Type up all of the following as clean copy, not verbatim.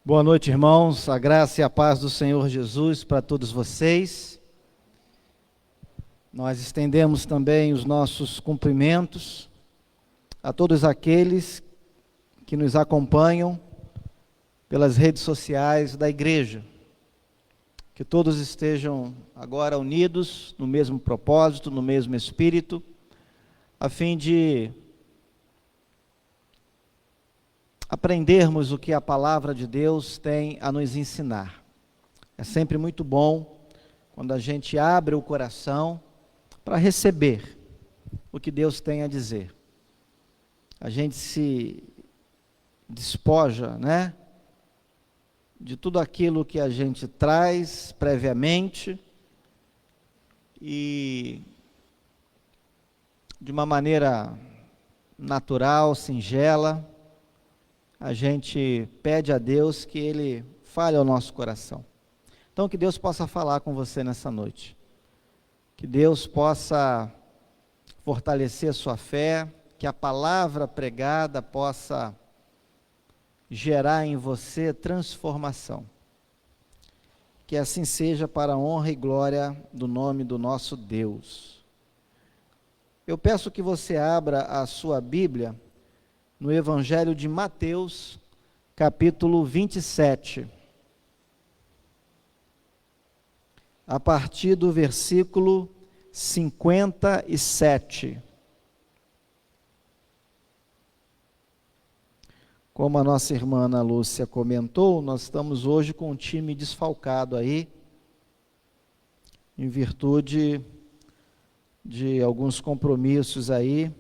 Boa noite, irmãos. A graça e a paz do Senhor Jesus para todos vocês. Nós estendemos também os nossos cumprimentos a todos aqueles que nos acompanham pelas redes sociais da igreja. Que todos estejam agora unidos no mesmo propósito, no mesmo espírito, a fim de aprendermos o que a palavra de Deus tem a nos ensinar. É sempre muito bom quando a gente abre o coração para receber o que Deus tem a dizer. A gente se despoja, de tudo aquilo que a gente traz previamente e de uma maneira natural, singela, a gente pede a Deus que Ele fale ao nosso coração. Então, que Deus possa falar com você nessa noite. Que Deus possa fortalecer a sua fé, que a palavra pregada possa gerar em você transformação. Que assim seja para a honra e glória do nome do nosso Deus. Eu peço que você abra a sua Bíblia no Evangelho de Mateus, capítulo 27, a partir do versículo 57. Como a nossa irmã Ana Lúcia comentou, nós estamos hoje com um time desfalcado aí, em virtude de alguns compromissos aí,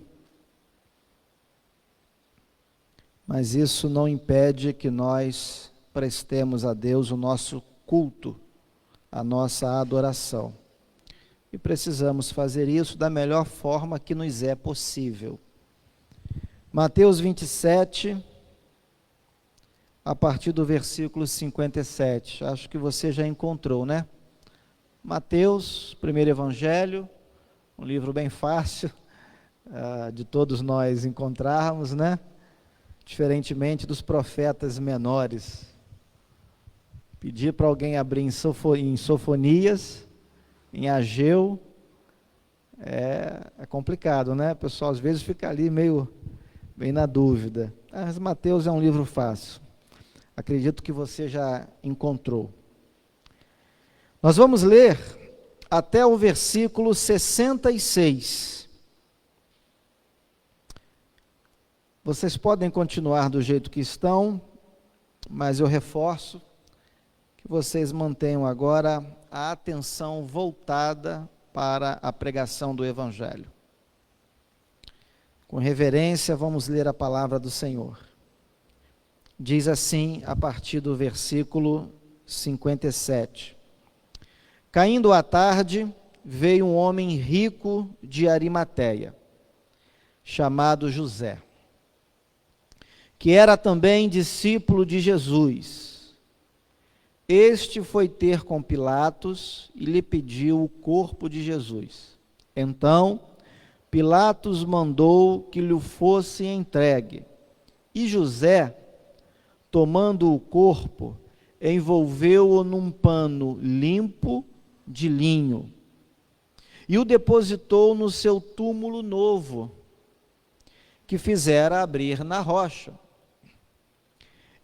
mas isso não impede que nós prestemos a Deus o nosso culto, a nossa adoração. E precisamos fazer isso da melhor forma que nos é possível. Mateus 27, a partir do versículo 57. Acho que você já encontrou, Mateus, primeiro evangelho, um livro bem fácil de todos nós encontrarmos, Diferentemente dos profetas menores. Pedir para alguém abrir em Sofonias, em Ageu, é complicado, O pessoal às vezes fica ali bem na dúvida. Mas Mateus é um livro fácil. Acredito que você já encontrou. Nós vamos ler até o versículo 66. Vocês podem continuar do jeito que estão, mas eu reforço que vocês mantenham agora a atenção voltada para a pregação do Evangelho. Com reverência, vamos ler a palavra do Senhor. Diz assim, a partir do versículo 57. Caindo a tarde, veio um homem rico de Arimateia, chamado José, que era também discípulo de Jesus. Este foi ter com Pilatos e lhe pediu o corpo de Jesus. Então, Pilatos mandou que lhe fosse entregue. E José, tomando o corpo, envolveu-o num pano limpo de linho e o depositou no seu túmulo novo, que fizera abrir na rocha.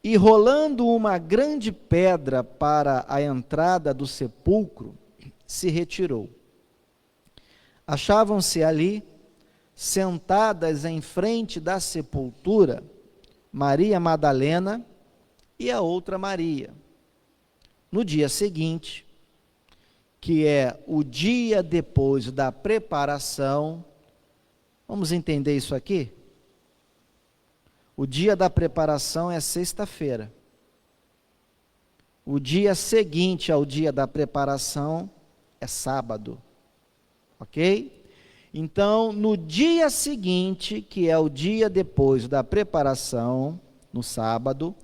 E rolando uma grande pedra para a entrada do sepulcro, se retirou. Achavam-se ali, sentadas em frente da sepultura, Maria Madalena e a outra Maria. No dia seguinte, que é o dia depois da preparação, vamos entender isso aqui? O dia da preparação é sexta-feira. O dia seguinte ao dia da preparação é sábado. Ok? Então, no dia seguinte, que é o dia depois da preparação, no sábado,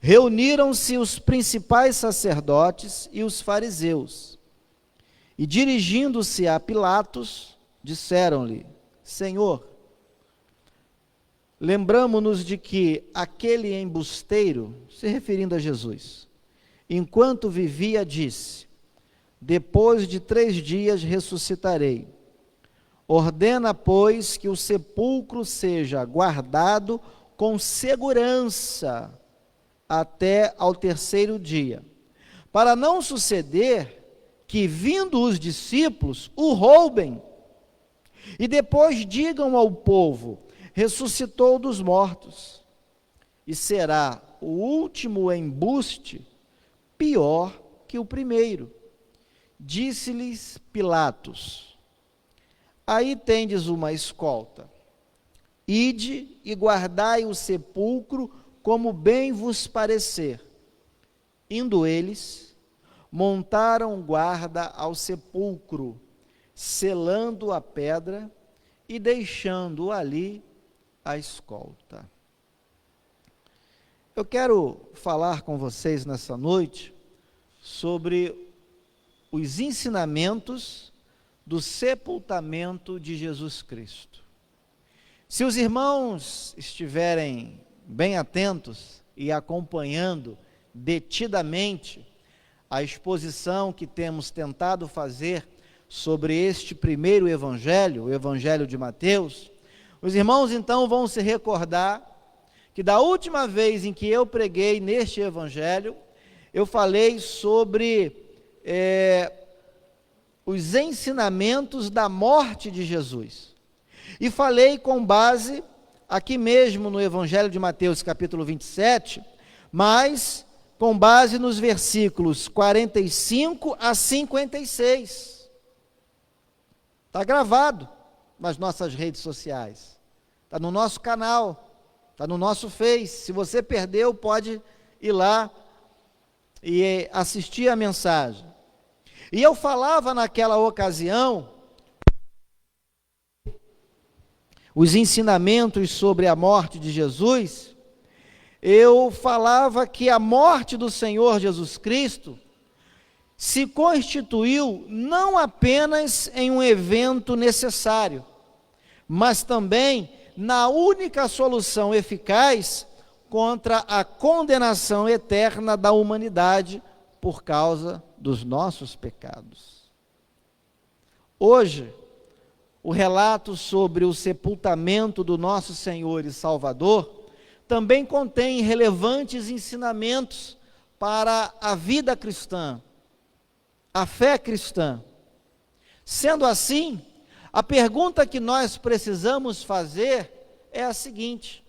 reuniram-se os principais sacerdotes e os fariseus. E dirigindo-se a Pilatos, disseram-lhe: Senhor, lembramo-nos de que aquele embusteiro, se referindo a Jesus, enquanto vivia, disse: depois de 3 dias ressuscitarei. Ordena, pois, que o sepulcro seja guardado com segurança até ao 3º dia, para não suceder que, vindo os discípulos, o roubem, e depois digam ao povo: ressuscitou dos mortos, e será o último embuste pior que o primeiro. Disse-lhes Pilatos: aí tendes uma escolta, ide e guardai o sepulcro como bem vos parecer. Indo eles, montaram guarda ao sepulcro, selando a pedra e deixando ali a escolta. Eu quero falar com vocês nessa noite sobre os ensinamentos do sepultamento de Jesus Cristo. Se os irmãos estiverem bem atentos e acompanhando detidamente a exposição que temos tentado fazer sobre este primeiro evangelho, o evangelho de Mateus, os irmãos então vão se recordar que da última vez em que eu preguei neste evangelho, eu falei sobre os ensinamentos da morte de Jesus. E falei com base aqui mesmo no Evangelho de Mateus, capítulo 27, mas com base nos versículos 45 a 56. Está gravado nas nossas redes sociais, está no nosso canal, está no nosso Face. Se você perdeu, pode ir lá e assistir a mensagem. E eu falava naquela ocasião os ensinamentos sobre a morte de Jesus. Eu falava que a morte do Senhor Jesus Cristo se constituiu não apenas em um evento necessário, mas também na única solução eficaz contra a condenação eterna da humanidade por causa dos nossos pecados. Hoje, o relato sobre o sepultamento do nosso Senhor e Salvador também contém relevantes ensinamentos para a vida cristã, a fé cristã. Sendo assim, a pergunta que nós precisamos fazer é a seguinte: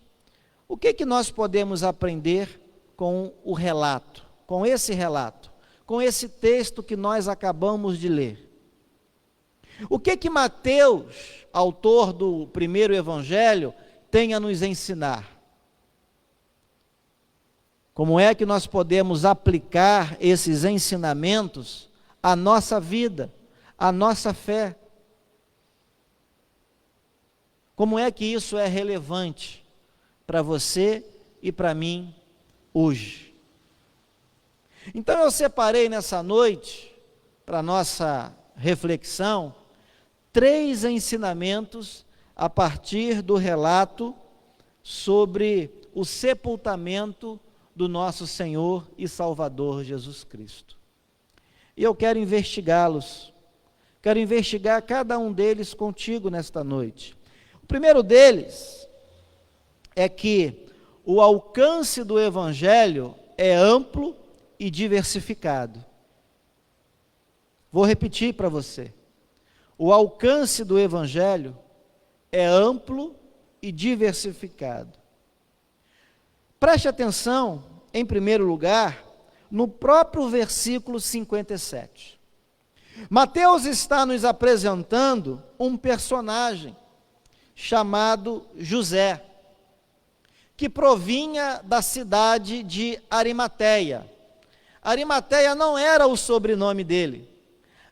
o que nós podemos aprender com o relato, com esse texto que nós acabamos de ler? O que Mateus, autor do primeiro evangelho, tem a nos ensinar? Como é que nós podemos aplicar esses ensinamentos à nossa vida, à nossa fé? Como é que isso é relevante para você e para mim hoje? Então eu separei nessa noite, para nossa reflexão, 3 ensinamentos a partir do relato sobre o sepultamento do nosso Senhor e Salvador Jesus Cristo. E eu quero investigá-los, quero investigar cada um deles contigo nesta noite. O primeiro deles é que o alcance do Evangelho é amplo e diversificado. Vou repetir para você. O alcance do Evangelho é amplo e diversificado. Preste atenção, em primeiro lugar, no próprio versículo 57. Mateus está nos apresentando um personagem chamado José, que provinha da cidade de Arimateia. Arimateia não era o sobrenome dele.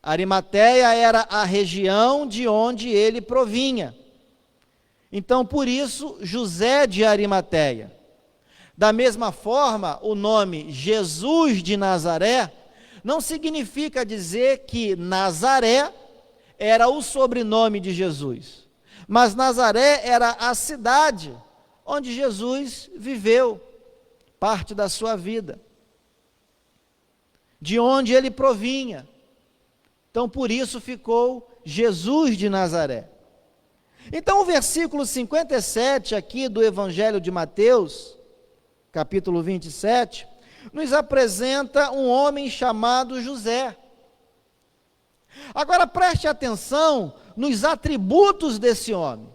Arimateia era a região de onde ele provinha. Então, por isso, José de Arimateia. Da mesma forma, o nome Jesus de Nazaré não significa dizer que Nazaré era o sobrenome de Jesus, mas Nazaré era a cidade onde Jesus viveu parte da sua vida, de onde ele provinha. Então, por isso ficou Jesus de Nazaré. Então, o versículo 57 aqui do Evangelho de Mateus, capítulo 27, nos apresenta um homem chamado José. Agora, preste atenção nos atributos desse homem.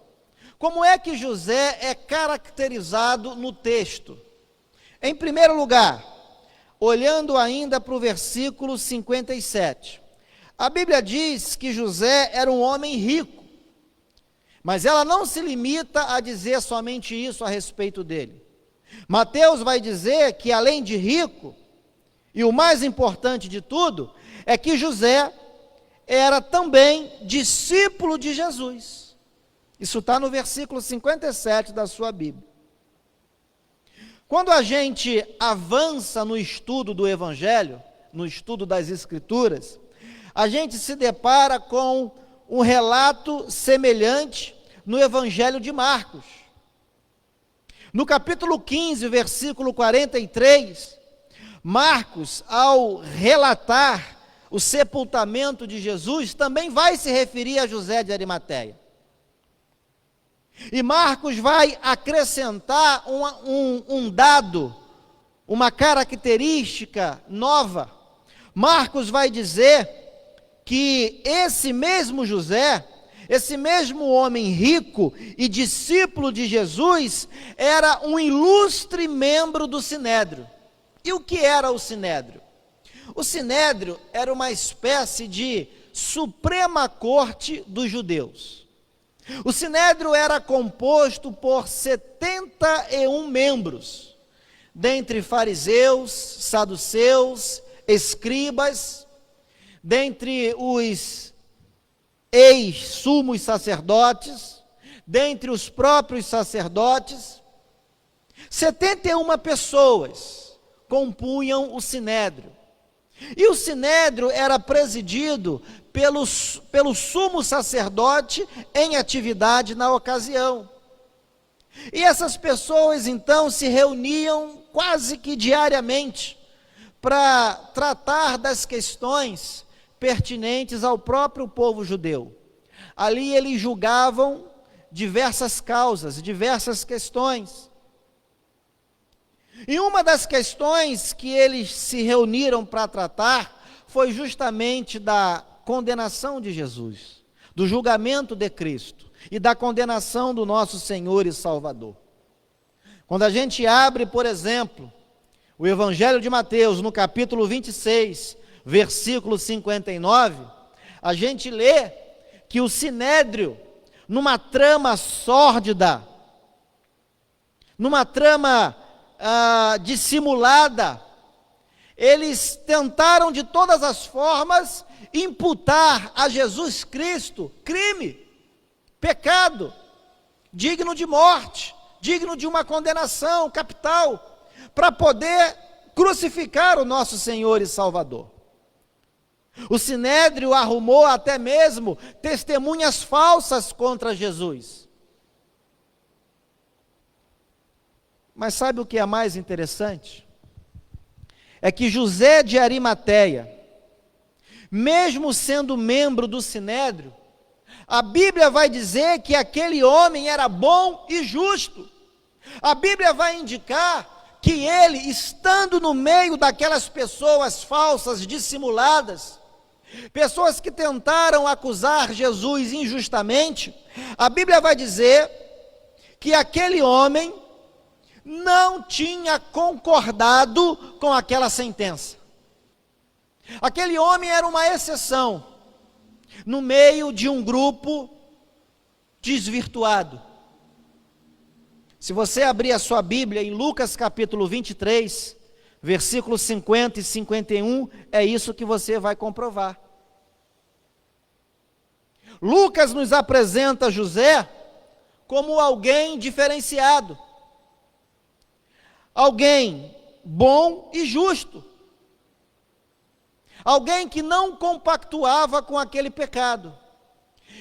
Como é que José é caracterizado no texto? Em primeiro lugar, olhando ainda para o versículo 57, a Bíblia diz que José era um homem rico, mas ela não se limita a dizer somente isso a respeito dele. Mateus vai dizer que, além de rico, e o mais importante de tudo, é que José era também discípulo de Jesus. Isso está no versículo 57 da sua Bíblia. Quando a gente avança no estudo do Evangelho, no estudo das Escrituras, a gente se depara com um relato semelhante no Evangelho de Marcos. No capítulo 15, versículo 43, Marcos, ao relatar o sepultamento de Jesus, também vai se referir a José de Arimateia. E Marcos vai acrescentar um dado, uma característica nova. Marcos vai dizer que esse mesmo José, esse mesmo homem rico e discípulo de Jesus, era um ilustre membro do Sinédrio. E o que era o Sinédrio? O Sinédrio era uma espécie de Suprema Corte dos judeus. O Sinédrio era composto por 71 membros, dentre fariseus, saduceus, escribas, dentre os ex-sumos sacerdotes, dentre os próprios sacerdotes. 71 pessoas compunham o Sinédrio. E o Sinédrio era presidido pelo sumo sacerdote em atividade na ocasião. E essas pessoas então se reuniam quase que diariamente para tratar das questões pertinentes ao próprio povo judeu. Ali eles julgavam diversas causas, diversas questões. E uma das questões que eles se reuniram para tratar foi justamente da condenação de Jesus, do julgamento de Cristo e da condenação do nosso Senhor e Salvador. Quando a gente abre, por exemplo, o Evangelho de Mateus, no capítulo 26, versículo 59, a gente lê que o Sinédrio, numa trama sórdida, numa trama dissimulada, eles tentaram de todas as formas imputar a Jesus Cristo crime, pecado, digno de morte, digno de uma condenação capital, para poder crucificar o nosso Senhor e Salvador. O Sinédrio arrumou até mesmo testemunhas falsas contra Jesus. Mas sabe o que é mais interessante? É que José de Arimateia, mesmo sendo membro do Sinédrio, a Bíblia vai dizer que aquele homem era bom e justo. A Bíblia vai indicar que ele, estando no meio daquelas pessoas falsas, dissimuladas, pessoas que tentaram acusar Jesus injustamente, a Bíblia vai dizer que aquele homem não tinha concordado com aquela sentença. Aquele homem era uma exceção no meio de um grupo desvirtuado. Se você abrir a sua Bíblia em Lucas capítulo 23, versículos 50 e 51, é isso que você vai comprovar. Lucas nos apresenta José como alguém diferenciado, alguém bom e justo, alguém que não compactuava com aquele pecado.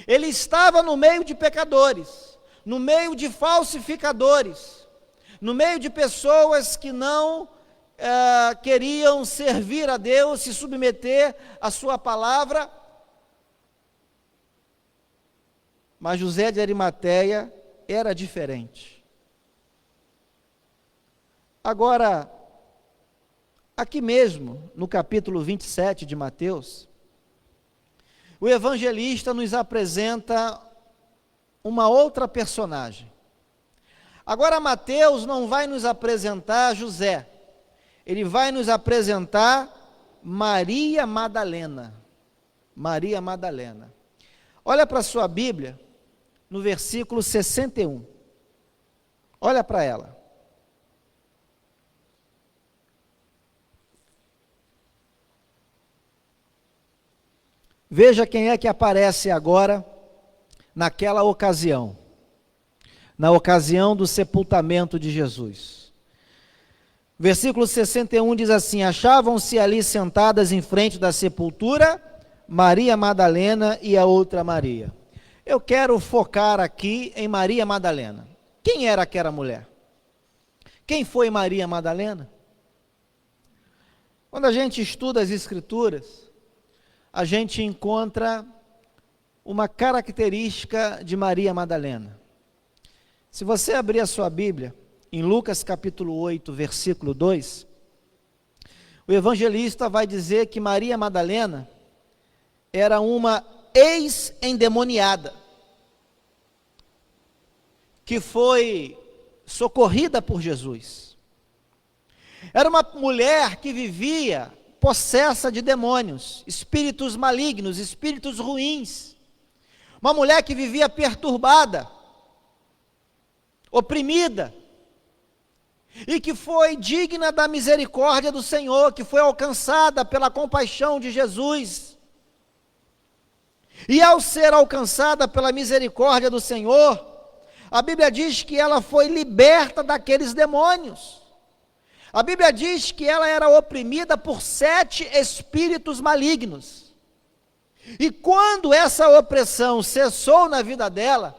Ele estava no meio de pecadores, no meio de falsificadores, no meio de pessoas que não queriam servir a Deus, se submeter à sua palavra. Mas José de Arimateia era diferente. Agora, aqui mesmo, no capítulo 27 de Mateus, o evangelista nos apresenta uma outra personagem. Agora, Mateus não vai nos apresentar José, ele vai nos apresentar Maria Madalena. Maria Madalena. Olha para a sua Bíblia, no versículo 61. Olha para ela. Veja quem é que aparece agora naquela ocasião, na ocasião do sepultamento de Jesus. Versículo 61 diz assim: achavam-se ali sentadas em frente da sepultura Maria Madalena e a outra Maria. Eu quero focar aqui em Maria Madalena. Quem era aquela mulher? Quem foi Maria Madalena? Quando a gente estuda as Escrituras, a gente encontra uma característica de Maria Madalena. Se você abrir a sua Bíblia, em Lucas capítulo 8, versículo 2, o evangelista vai dizer que Maria Madalena era uma ex-endemoniada, que foi socorrida por Jesus. Era uma mulher que vivia possessa de demônios, espíritos malignos, espíritos ruins. Uma mulher que vivia perturbada, oprimida, e que foi digna da misericórdia do Senhor, que foi alcançada pela compaixão de Jesus. E ao ser alcançada pela misericórdia do Senhor, a Bíblia diz que ela foi liberta daqueles demônios. A Bíblia diz que ela era oprimida por 7 espíritos malignos. E quando essa opressão cessou na vida dela,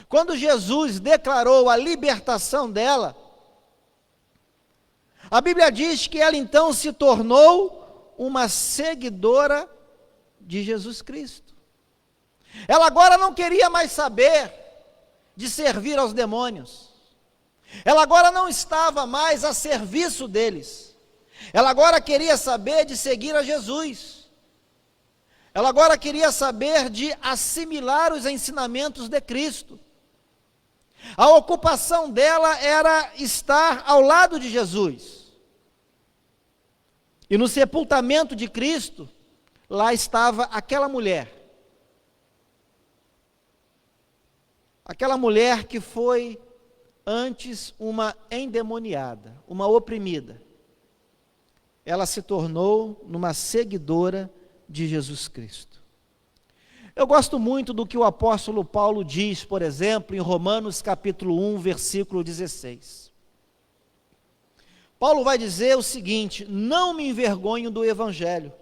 quando Jesus declarou a libertação dela, a Bíblia diz que ela então se tornou uma seguidora de Jesus Cristo. Ela agora não queria mais saber de servir aos demônios. Ela agora não estava mais a serviço deles. Ela agora queria saber de seguir a Jesus. Ela agora queria saber de assimilar os ensinamentos de Cristo. A ocupação dela era estar ao lado de Jesus. E no sepultamento de Cristo, lá estava aquela mulher. Aquela mulher que foi antes uma endemoniada, uma oprimida. Ela se tornou uma seguidora de Jesus Cristo. Eu gosto muito do que o apóstolo Paulo diz, por exemplo, em Romanos capítulo 1, versículo 16. Paulo vai dizer o seguinte: não me envergonho do evangelho,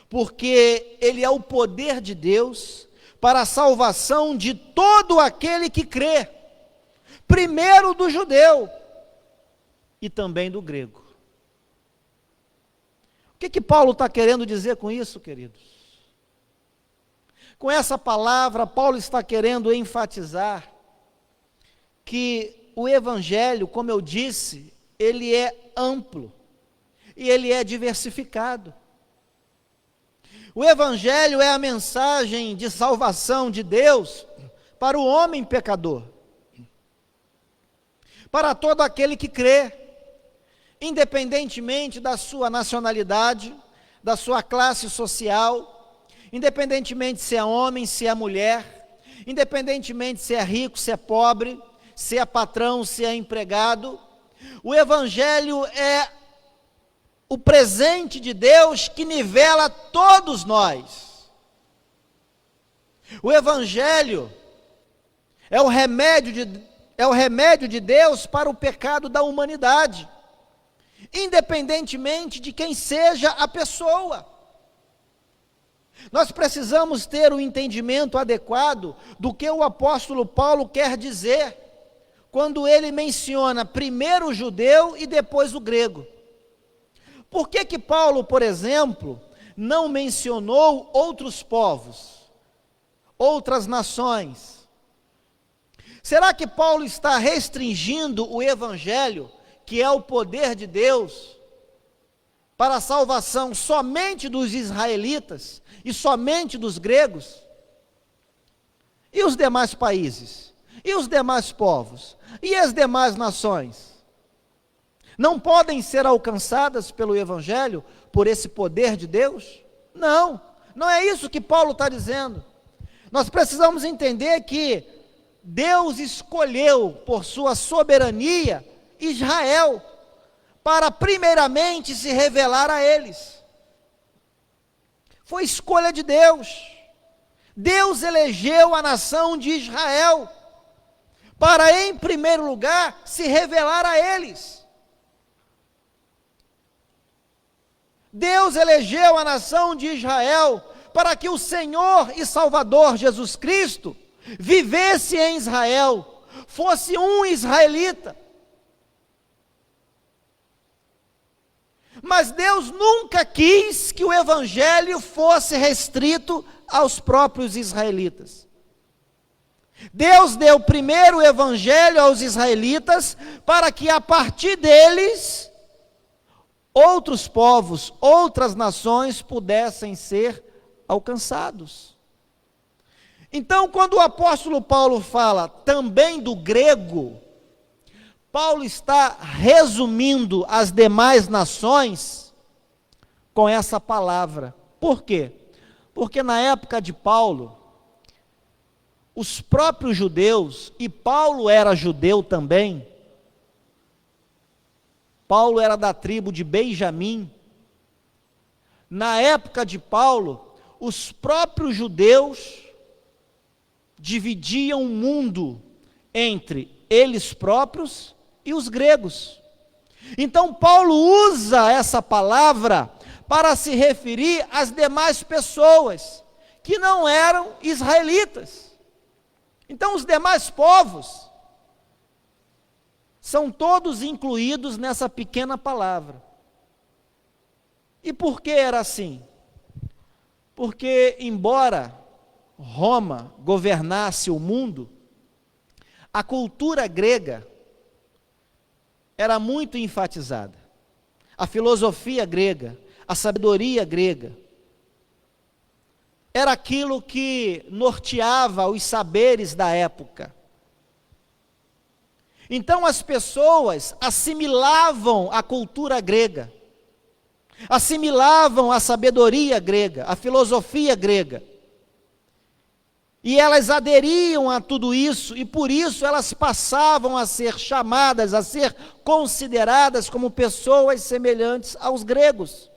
porque ele é o poder de Deus para a salvação de todo aquele que crê, primeiro do judeu e também do grego. O que Paulo está querendo dizer com isso, queridos? Com essa palavra, Paulo está querendo enfatizar que o evangelho, como eu disse, ele é amplo e ele é diversificado. O evangelho é a mensagem de salvação de Deus para o homem pecador, para todo aquele que crê, independentemente da sua nacionalidade, da sua classe social, independentemente se é homem, se é mulher, independentemente se é rico, se é pobre, se é patrão, se é empregado. O evangelho é o presente de Deus que nivela todos nós. O evangelho é o remédio de Deus para o pecado da humanidade, independentemente de quem seja a pessoa. Nós precisamos ter o entendimento adequado do que o apóstolo Paulo quer dizer quando ele menciona primeiro o judeu e depois o grego? Por que que Paulo, por exemplo, não mencionou outros povos, outras nações? Será que Paulo está restringindo o evangelho, que é o poder de Deus, para a salvação somente dos israelitas e somente dos gregos? E os demais países? E os demais povos? E as demais nações? Não podem ser alcançadas pelo evangelho, por esse poder de Deus? Não, não é isso que Paulo está dizendo. Nós precisamos entender que Deus escolheu, por sua soberania, Israel, para primeiramente se revelar a eles. Foi escolha de Deus. Deus elegeu a nação de Israel, para em primeiro lugar se revelar a eles. Deus elegeu a nação de Israel para que o Senhor e Salvador Jesus Cristo vivesse em Israel, fosse um israelita. Mas Deus nunca quis que o evangelho fosse restrito aos próprios israelitas. Deus deu primeiro o evangelho aos israelitas para que a partir deles outros povos, outras nações pudessem ser alcançados. Então, quando o apóstolo Paulo fala também do grego, Paulo está resumindo as demais nações com essa palavra. Por quê? Porque na época de Paulo, os próprios judeus, e Paulo era judeu também, Paulo era da tribo de Benjamim. Na época de Paulo, os próprios judeus dividiam o mundo entre eles próprios e os gregos. Então Paulo usa essa palavra para se referir às demais pessoas que não eram israelitas. Então os demais povos são todos incluídos nessa pequena palavra. E por que era assim? Porque, embora Roma governasse o mundo, a cultura grega era muito enfatizada. A filosofia grega, a sabedoria grega, era aquilo que norteava os saberes da época. Então as pessoas assimilavam a cultura grega, assimilavam a sabedoria grega, a filosofia grega, e elas aderiam a tudo isso, e por isso elas passavam a ser chamadas, a ser consideradas como pessoas semelhantes aos gregos.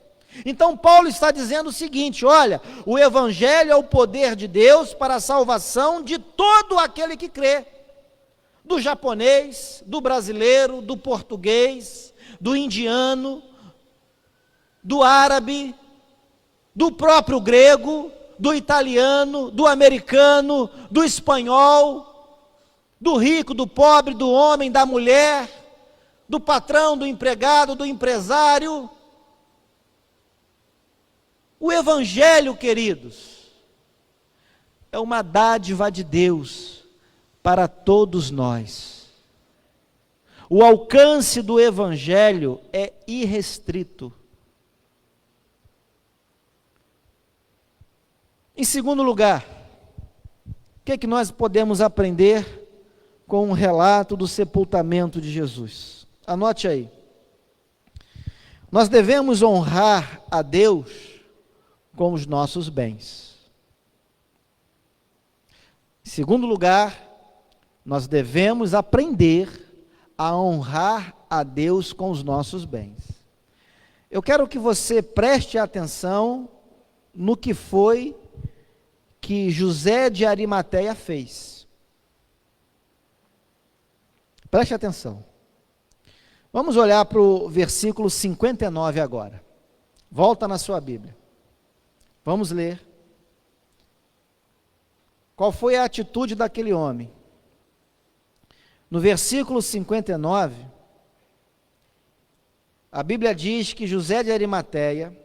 Então Paulo está dizendo o seguinte: olha, o evangelho é o poder de Deus para a salvação de todo aquele que crê, do japonês, do brasileiro, do português, do indiano, do árabe, do próprio grego, do italiano, do americano, do espanhol, do rico, do pobre, do homem, da mulher, do patrão, do empregado, do empresário. O evangelho, queridos, é uma dádiva de Deus para todos nós. O alcance do evangelho é irrestrito. Em segundo lugar, o que é que nós podemos aprender com o relato do sepultamento de Jesus? Anote aí. Nós devemos honrar a Deus com os nossos bens. Em segundo lugar, nós devemos aprender a honrar a Deus com os nossos bens. Eu quero que você preste atenção no que foi que José de Arimateia fez. Preste atenção. Vamos olhar para o versículo 59 agora. Volta na sua Bíblia. Vamos ler. Qual foi a atitude daquele homem? No versículo 59, a Bíblia diz que José de Arimateia,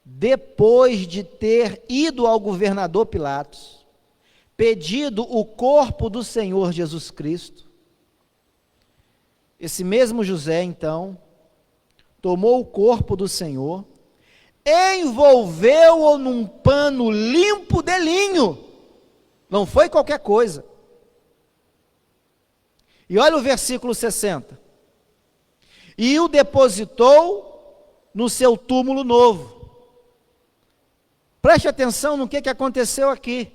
depois de ter ido ao governador Pilatos, pedido o corpo do Senhor Jesus Cristo, esse mesmo José, então, tomou o corpo do Senhor, envolveu-o num pano limpo de linho, não foi qualquer coisa. E olha o versículo 60. E o depositou no seu túmulo novo. Preste atenção no que aconteceu aqui.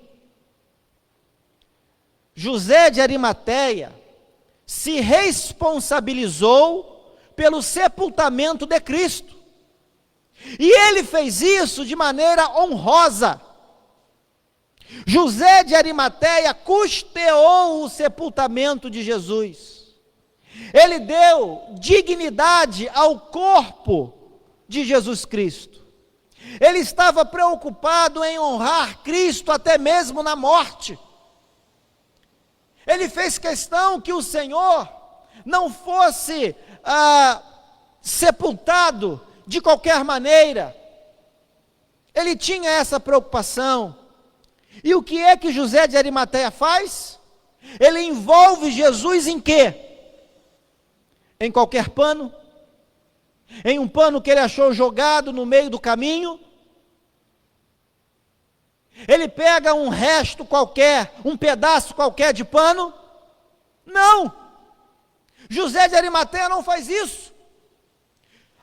José de Arimateia se responsabilizou pelo sepultamento de Cristo. E ele fez isso de maneira honrosa. José de Arimateia custeou o sepultamento de Jesus. Ele deu dignidade ao corpo de Jesus Cristo. Ele estava preocupado em honrar Cristo até mesmo na morte. Ele fez questão que o Senhor não fosse sepultado de qualquer maneira. Ele tinha essa preocupação. E o que é que José de Arimateia faz? Ele envolve Jesus em quê? Em qualquer pano? Em um pano que ele achou jogado no meio do caminho? Ele pega um resto qualquer, um pedaço qualquer de pano? Não! José de Arimateia não faz isso.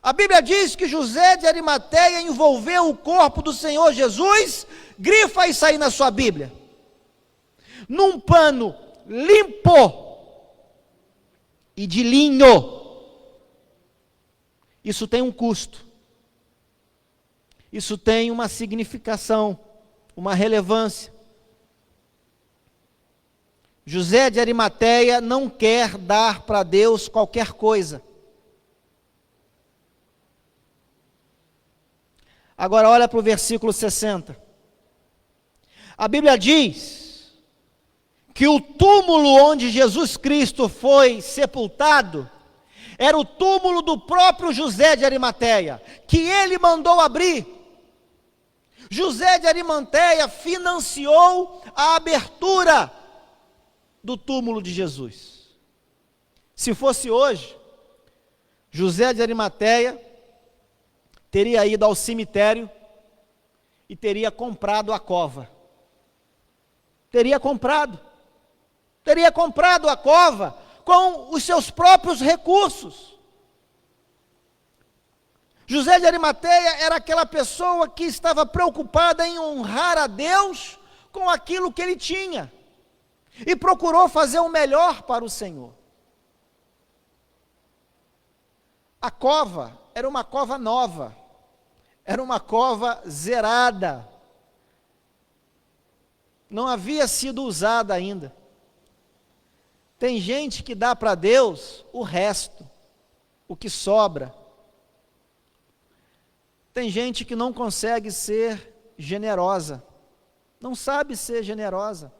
A Bíblia diz que José de Arimateia envolveu o corpo do Senhor Jesus, grifa isso aí na sua Bíblia, num pano limpo e de linho. Isso tem um custo, isso tem uma significação, uma relevância. José de Arimateia não quer dar para Deus qualquer coisa. Agora olha para o versículo 60. A Bíblia diz que o túmulo onde Jesus Cristo foi sepultado era o túmulo do próprio José de Arimateia, que ele mandou abrir. José de Arimateia financiou a abertura do túmulo de Jesus. Se fosse hoje, José de Arimateia teria ido ao cemitério e teria comprado a cova. Teria comprado a cova com os seus próprios recursos. José de Arimateia era aquela pessoa que estava preocupada em honrar a Deus com aquilo que ele tinha, e procurou fazer o melhor para o Senhor. A cova era uma cova nova, era uma cova zerada, não havia sido usada ainda. Tem gente que dá para Deus o resto, o que sobra. Tem gente que não consegue ser generosa, não sabe ser generosa.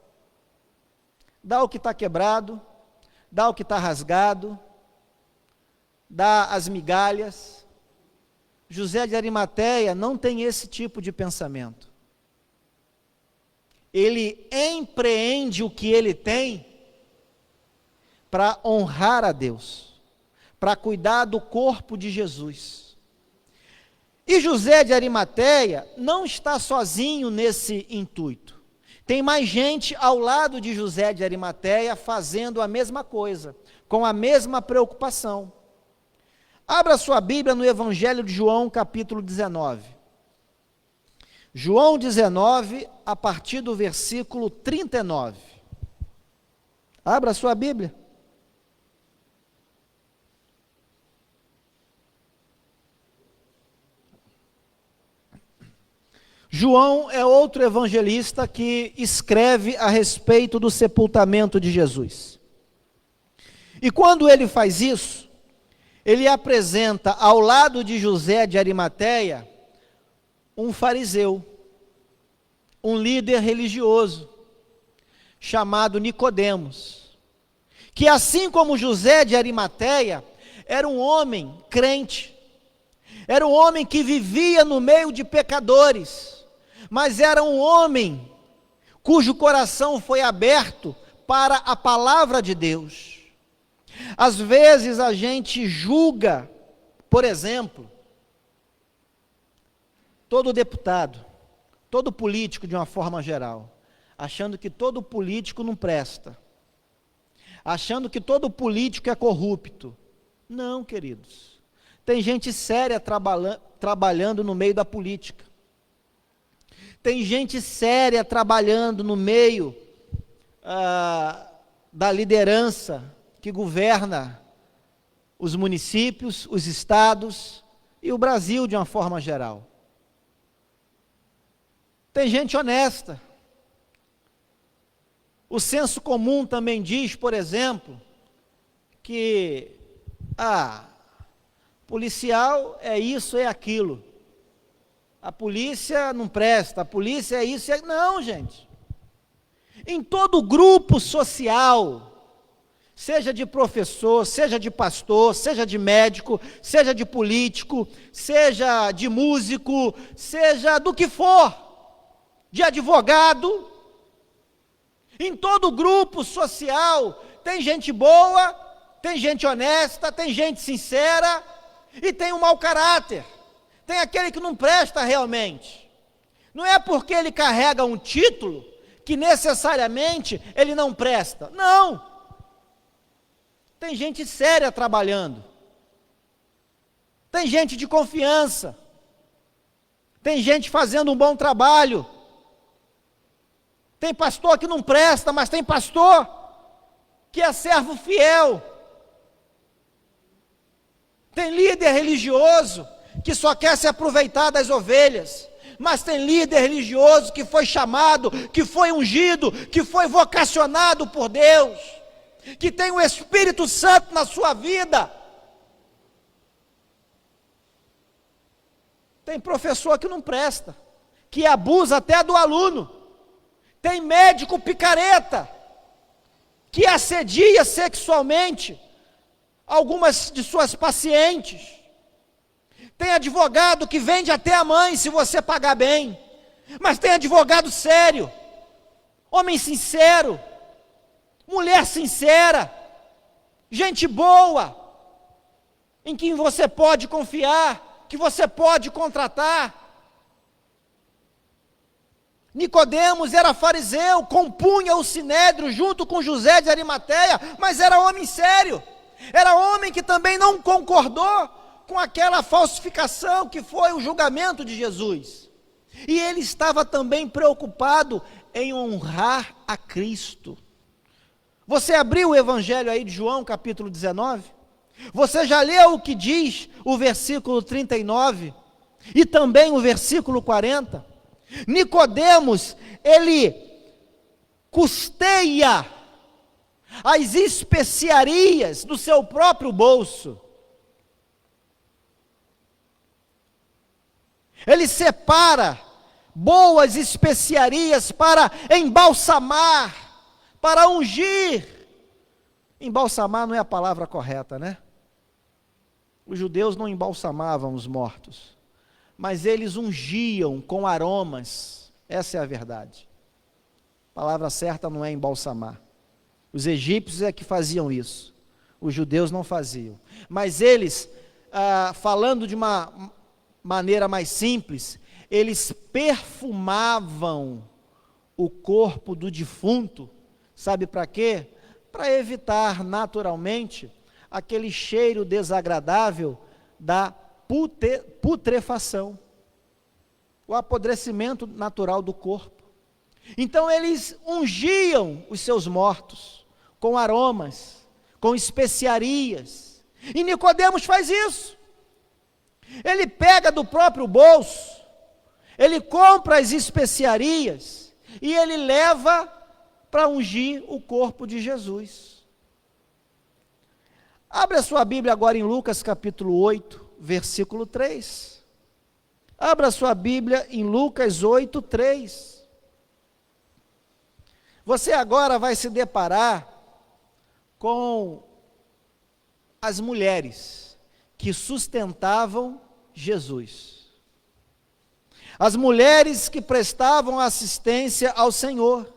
Dá o que está quebrado, dá o que está rasgado, dá as migalhas. José de Arimateia não tem esse tipo de pensamento. Ele empreende o que ele tem para honrar a Deus, para cuidar do corpo de Jesus. E José de Arimateia não está sozinho nesse intuito. Tem mais gente ao lado de José de Arimateia fazendo a mesma coisa, com a mesma preocupação. Abra sua Bíblia no Evangelho de João, capítulo 19. João 19, a partir do versículo 39. Abra sua Bíblia. João é outro evangelista que escreve a respeito do sepultamento de Jesus. E quando ele faz isso, ele apresenta ao lado de José de Arimateia um fariseu, um líder religioso, chamado Nicodemos, que assim como José de Arimateia, era um homem crente, era um homem que vivia no meio de pecadores, mas era um homem cujo coração foi aberto para a palavra de Deus. Às vezes a gente julga, por exemplo, todo deputado, todo político de uma forma geral, achando que todo político não presta, achando que todo político é corrupto. Não, queridos, tem gente séria trabalhando no meio da política, tem gente séria trabalhando no meio da liderança que governa os municípios, os estados e o Brasil de uma forma geral. Tem gente honesta. O senso comum também diz, por exemplo, que policial é isso, é aquilo. A polícia não presta, a polícia é isso, não, gente. Em todo grupo social, seja de professor, seja de pastor, seja de médico, seja de político, seja de músico, seja do que for, de advogado, em todo grupo social, tem gente boa, tem gente honesta, tem gente sincera, e tem um mau caráter, tem aquele que não presta realmente. Não é porque ele carrega um título, que necessariamente ele não presta, não. Tem gente séria trabalhando, tem gente de confiança, tem gente fazendo um bom trabalho, tem pastor que não presta, mas tem pastor que é servo fiel, tem líder religioso que só quer se aproveitar das ovelhas, mas tem líder religioso que foi chamado, que foi ungido, que foi vocacionado por Deus, que tem o Espírito Santo na sua vida. Tem professor que não presta, que abusa até do aluno. Tem médico picareta, que assedia sexualmente algumas de suas pacientes. Tem advogado que vende até a mãe se você pagar bem. Mas tem advogado sério, homem sincero, mulher sincera, gente boa, em quem você pode confiar, que você pode contratar. Nicodemos era fariseu, compunha o sinédrio junto com José de Arimateia, mas era homem sério, era homem que também não concordou com aquela falsificação que foi o julgamento de Jesus. E ele estava também preocupado em honrar a Cristo. Você abriu o evangelho aí de João, capítulo 19? Você já leu o que diz o versículo 39 e também o versículo 40? Nicodemos, ele custeia as especiarias do seu próprio bolso. Ele separa boas especiarias para embalsamar, para ungir. Embalsamar não é a palavra correta, né? Os judeus não embalsamavam os mortos, mas eles ungiam com aromas. Essa é a verdade. A palavra certa não é embalsamar. Os egípcios é que faziam isso, os judeus não faziam. Mas eles, falando de uma maneira mais simples, eles perfumavam o corpo do defunto. Sabe para quê? Para evitar naturalmente aquele cheiro desagradável da putrefação, o apodrecimento natural do corpo. Então eles ungiam os seus mortos com aromas, com especiarias. E Nicodemos faz isso. Ele pega do próprio bolso, ele compra as especiarias e ele leva para ungir o corpo de Jesus. Abre a sua Bíblia agora em Lucas capítulo 8, versículo 3. Abra a sua Bíblia em Lucas 8, 3. Você agora vai se deparar com as mulheres que sustentavam Jesus. As mulheres que prestavam assistência ao Senhor.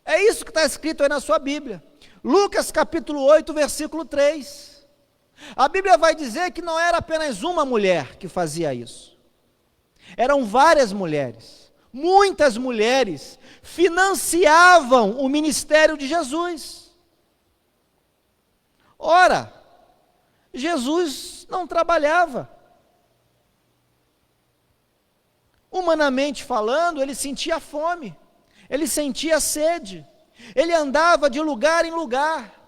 É isso que está escrito aí na sua Bíblia. Lucas capítulo 8, versículo 3. A Bíblia vai dizer que não era apenas uma mulher que fazia isso. Eram várias mulheres. Muitas mulheres financiavam o ministério de Jesus. Ora, Jesus não trabalhava. Humanamente falando, ele sentia fome, ele sentia sede, ele andava de lugar em lugar,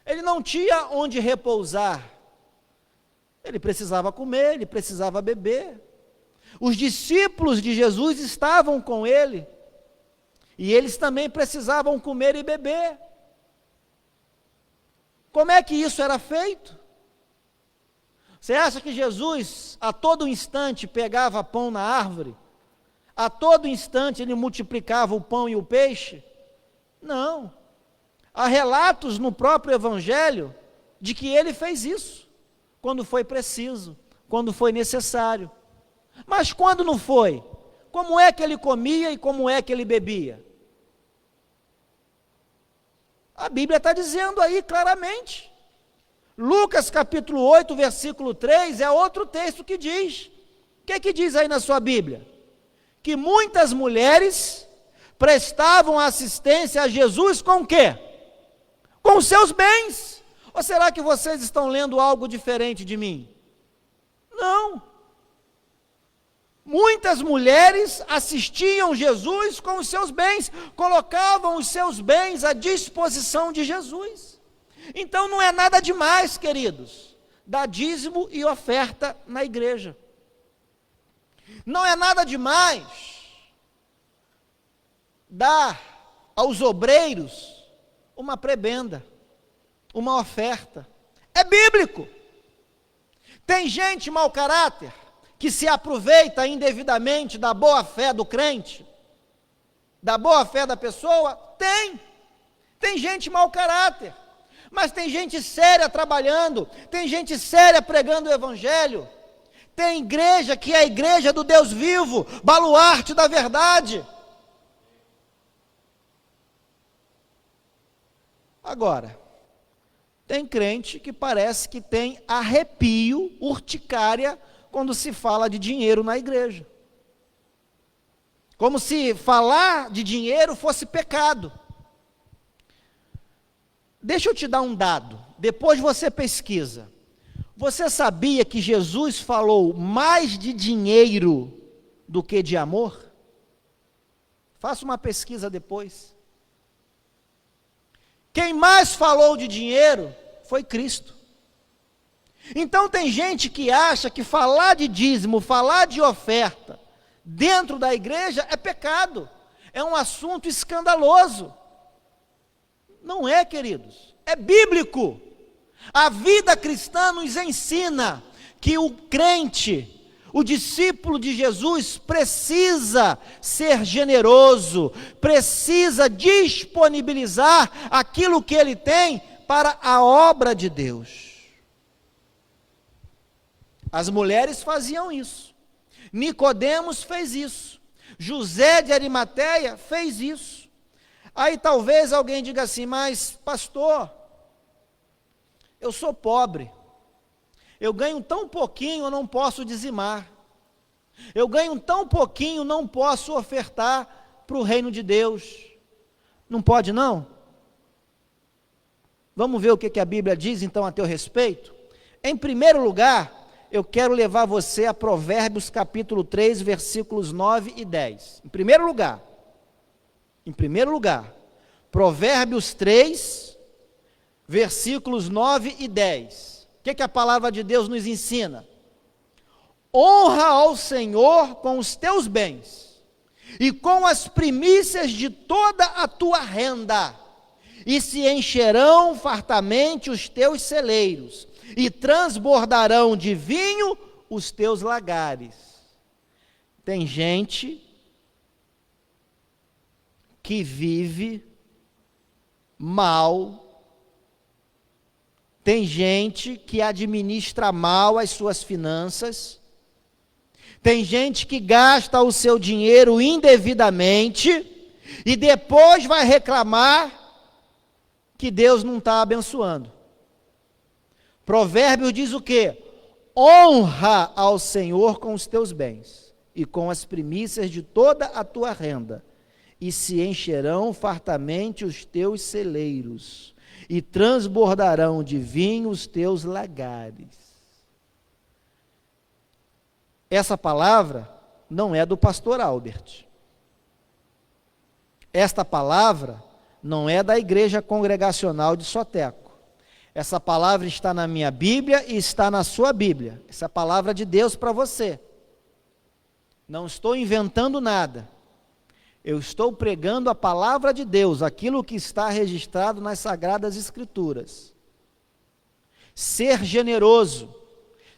ele não tinha onde repousar, ele precisava comer, ele precisava beber. Os discípulos de Jesus estavam com ele, e eles também precisavam comer e beber. Como é que isso era feito? Você acha que Jesus, a todo instante, pegava pão na árvore? A todo instante ele multiplicava o pão e o peixe? Não. Há relatos no próprio Evangelho de que ele fez isso, quando foi preciso, quando foi necessário. Mas quando não foi, como é que ele comia e como é que ele bebia? A Bíblia está dizendo aí claramente. Lucas capítulo 8, versículo 3, é outro texto que diz. O que diz aí na sua Bíblia? Que muitas mulheres prestavam assistência a Jesus com o quê? Com os seus bens. Ou será que vocês estão lendo algo diferente de mim? Não. Muitas mulheres assistiam Jesus com os seus bens, colocavam os seus bens à disposição de Jesus. Então não é nada demais, queridos, dar dízimo e oferta na igreja. Não é nada demais dar aos obreiros uma prebenda, uma oferta. É bíblico. Tem gente mau caráter que se aproveita indevidamente da boa fé do crente, da boa fé da pessoa. Tem gente mau caráter. Mas tem gente séria trabalhando, tem gente séria pregando o Evangelho, tem igreja que é a igreja do Deus vivo, baluarte da verdade. Agora, tem crente que parece que tem arrepio, urticária, quando se fala de dinheiro na igreja. Como se falar de dinheiro fosse pecado. Deixa eu te dar um dado, depois você pesquisa. Você sabia que Jesus falou mais de dinheiro do que de amor? Faça uma pesquisa depois. Quem mais falou de dinheiro foi Cristo. Então tem gente que acha que falar de dízimo, falar de oferta dentro da igreja é pecado, é um assunto escandaloso. Não é, queridos, é bíblico. A vida cristã nos ensina que o crente, o discípulo de Jesus, precisa ser generoso, precisa disponibilizar aquilo que ele tem para a obra de Deus. As mulheres faziam isso, Nicodemos fez isso, José de Arimateia fez isso. Aí talvez alguém diga assim, mas pastor, eu sou pobre, eu ganho tão pouquinho, eu não posso dizimar, eu ganho tão pouquinho, não posso ofertar para o reino de Deus. Não pode não? Vamos ver o que a Bíblia diz então a teu respeito? Em primeiro lugar, eu quero levar você a Provérbios capítulo 3, versículos 9 e 10. Em primeiro lugar, Provérbios 3, versículos 9 e 10. O que a palavra de Deus nos ensina? Honra ao Senhor com os teus bens e com as primícias de toda a tua renda, e se encherão fartamente os teus celeiros, e transbordarão de vinho os teus lagares. Tem gente que vive mal, tem gente que administra mal as suas finanças, tem gente que gasta o seu dinheiro indevidamente e depois vai reclamar que Deus não está abençoando. Provérbios diz o quê? Honra ao Senhor com os teus bens e com as primícias de toda a tua renda, e se encherão fartamente os teus celeiros, e transbordarão de vinho os teus lagares. Essa palavra não é do pastor Albert. Esta palavra não é da Igreja Congregacional de Soteco. Essa palavra está na minha Bíblia e está na sua Bíblia. Essa é a palavra de Deus para você. Não estou inventando nada. Eu estou pregando a palavra de Deus, aquilo que está registrado nas Sagradas Escrituras. Ser generoso,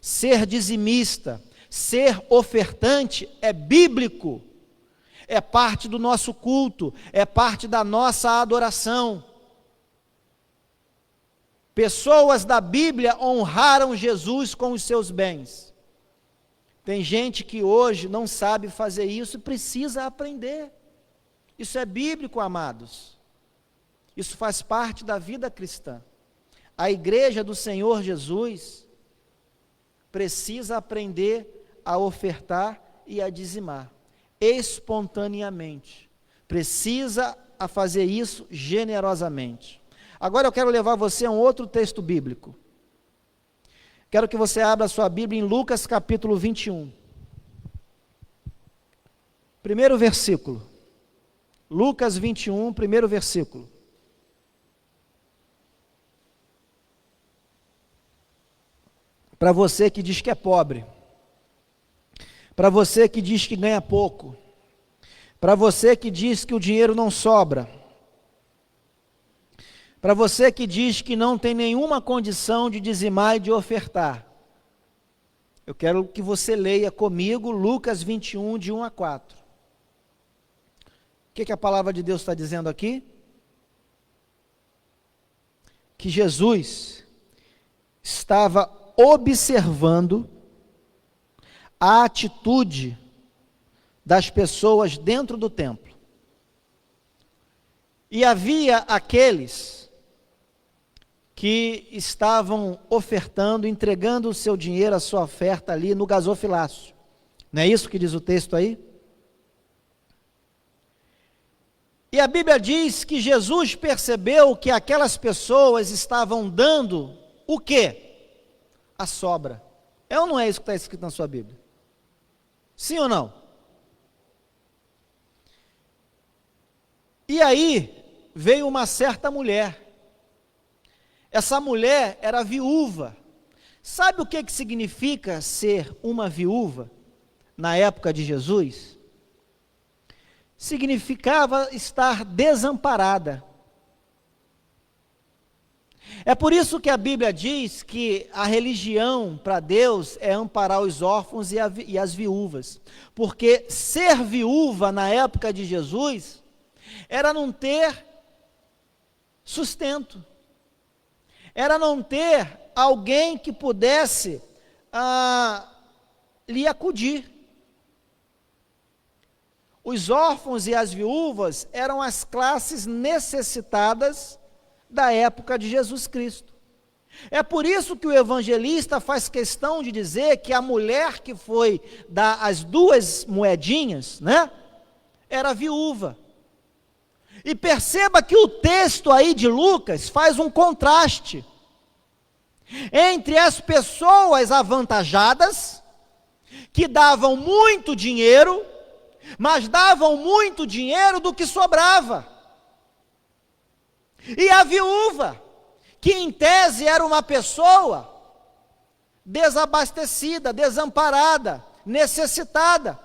ser dizimista, ser ofertante é bíblico, é parte do nosso culto, é parte da nossa adoração. Pessoas da Bíblia honraram Jesus com os seus bens. Tem gente que hoje não sabe fazer isso e precisa aprender. Isso é bíblico, amados. Isso faz parte da vida cristã. A igreja do Senhor Jesus precisa aprender a ofertar e a dizimar, espontaneamente. Precisa a fazer isso generosamente. Agora eu quero levar você a um outro texto bíblico. Quero que você abra a sua Bíblia em Lucas capítulo 21. Primeiro versículo. Lucas 21, primeiro versículo. Para você que diz que é pobre, para você que diz que ganha pouco, para você que diz que o dinheiro não sobra, para você que diz que não tem nenhuma condição de dizimar e de ofertar, eu quero que você leia comigo Lucas 21, de 1 a 4. O que a palavra de Deus está dizendo aqui? Que Jesus estava observando a atitude das pessoas dentro do templo. E havia aqueles que estavam ofertando, entregando o seu dinheiro, a sua oferta ali no gasofilácio. Não é isso que diz o texto aí? E a Bíblia diz que Jesus percebeu que aquelas pessoas estavam dando o quê? A sobra. É ou não é isso que está escrito na sua Bíblia? Sim ou não? E aí veio uma certa mulher. Essa mulher era viúva. Sabe o que significa ser uma viúva na época de Jesus? Significava estar desamparada. É por isso que a Bíblia diz que a religião para Deus é amparar os órfãos e as viúvas. Porque ser viúva na época de Jesus era não ter sustento. Era não ter alguém que pudesse lhe acudir. Os órfãos e as viúvas eram as classes necessitadas da época de Jesus Cristo. É por isso que o evangelista faz questão de dizer que a mulher que foi dar as 2 moedinhas, né, era viúva. E perceba que o texto aí de Lucas faz um contraste entre as pessoas avantajadas, que davam muito dinheiro, mas davam muito dinheiro do que sobrava. E a viúva, que em tese era uma pessoa desabastecida, desamparada, necessitada.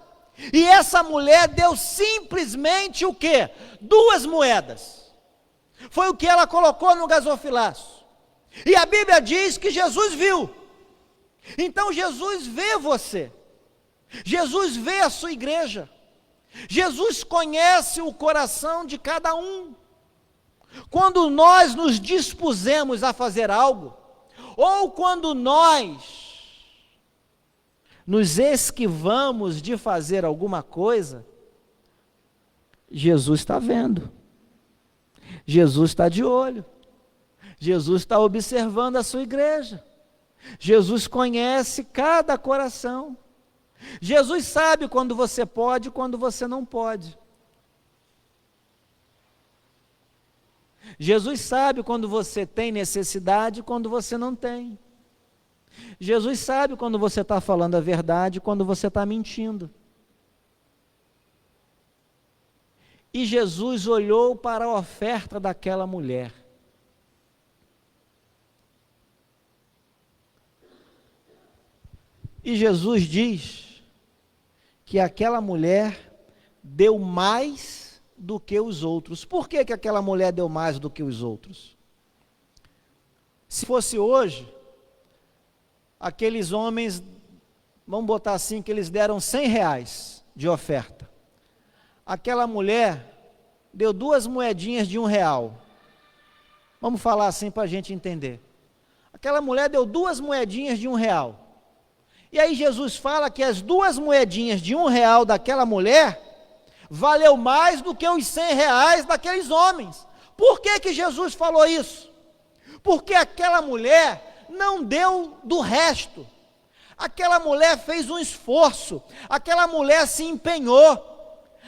E essa mulher deu simplesmente o quê? 2 moedas. Foi o que ela colocou no gasofilácio. E a Bíblia diz que Jesus viu. Então Jesus vê você. Jesus vê a sua igreja. Jesus conhece o coração de cada um. Quando nós nos dispusemos a fazer algo, ou quando nós nos esquivamos de fazer alguma coisa, Jesus está vendo, Jesus está de olho, Jesus está observando a sua igreja, Jesus conhece cada coração, Jesus sabe quando você pode e quando você não pode. Jesus sabe quando você tem necessidade e quando você não tem. Jesus sabe quando você está falando a verdade e quando você está mentindo. E Jesus olhou para a oferta daquela mulher. E Jesus diz que aquela mulher deu mais do que os outros. Por que aquela mulher deu mais do que os outros? Se fosse hoje, aqueles homens, vamos botar assim, que eles deram R$100 de oferta. Aquela mulher deu 2 moedinhas de R$1. Vamos falar assim para a gente entender. Aquela mulher deu 2 moedinhas de R$1. E aí Jesus fala que as 2 moedinhas de R$1 daquela mulher valeu mais do que os R$100 daqueles homens. Por que Jesus falou isso? Porque aquela mulher não deu do resto. Aquela mulher fez um esforço, aquela mulher se empenhou,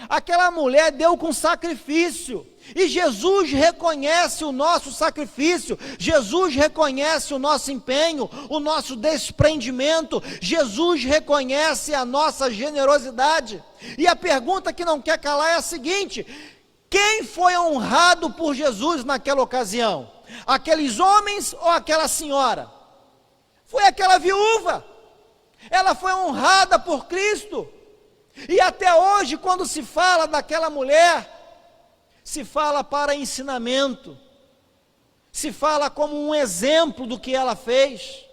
aquela mulher deu com sacrifício, e Jesus reconhece o nosso sacrifício, Jesus reconhece o nosso empenho, o nosso desprendimento, Jesus reconhece a nossa generosidade. E a pergunta que não quer calar é a seguinte: quem foi honrado por Jesus naquela ocasião? Aqueles homens ou aquela senhora? Foi aquela viúva. Ela foi honrada por Cristo. E até hoje, quando se fala daquela mulher, se fala para ensinamento, se fala como um exemplo do que ela fez.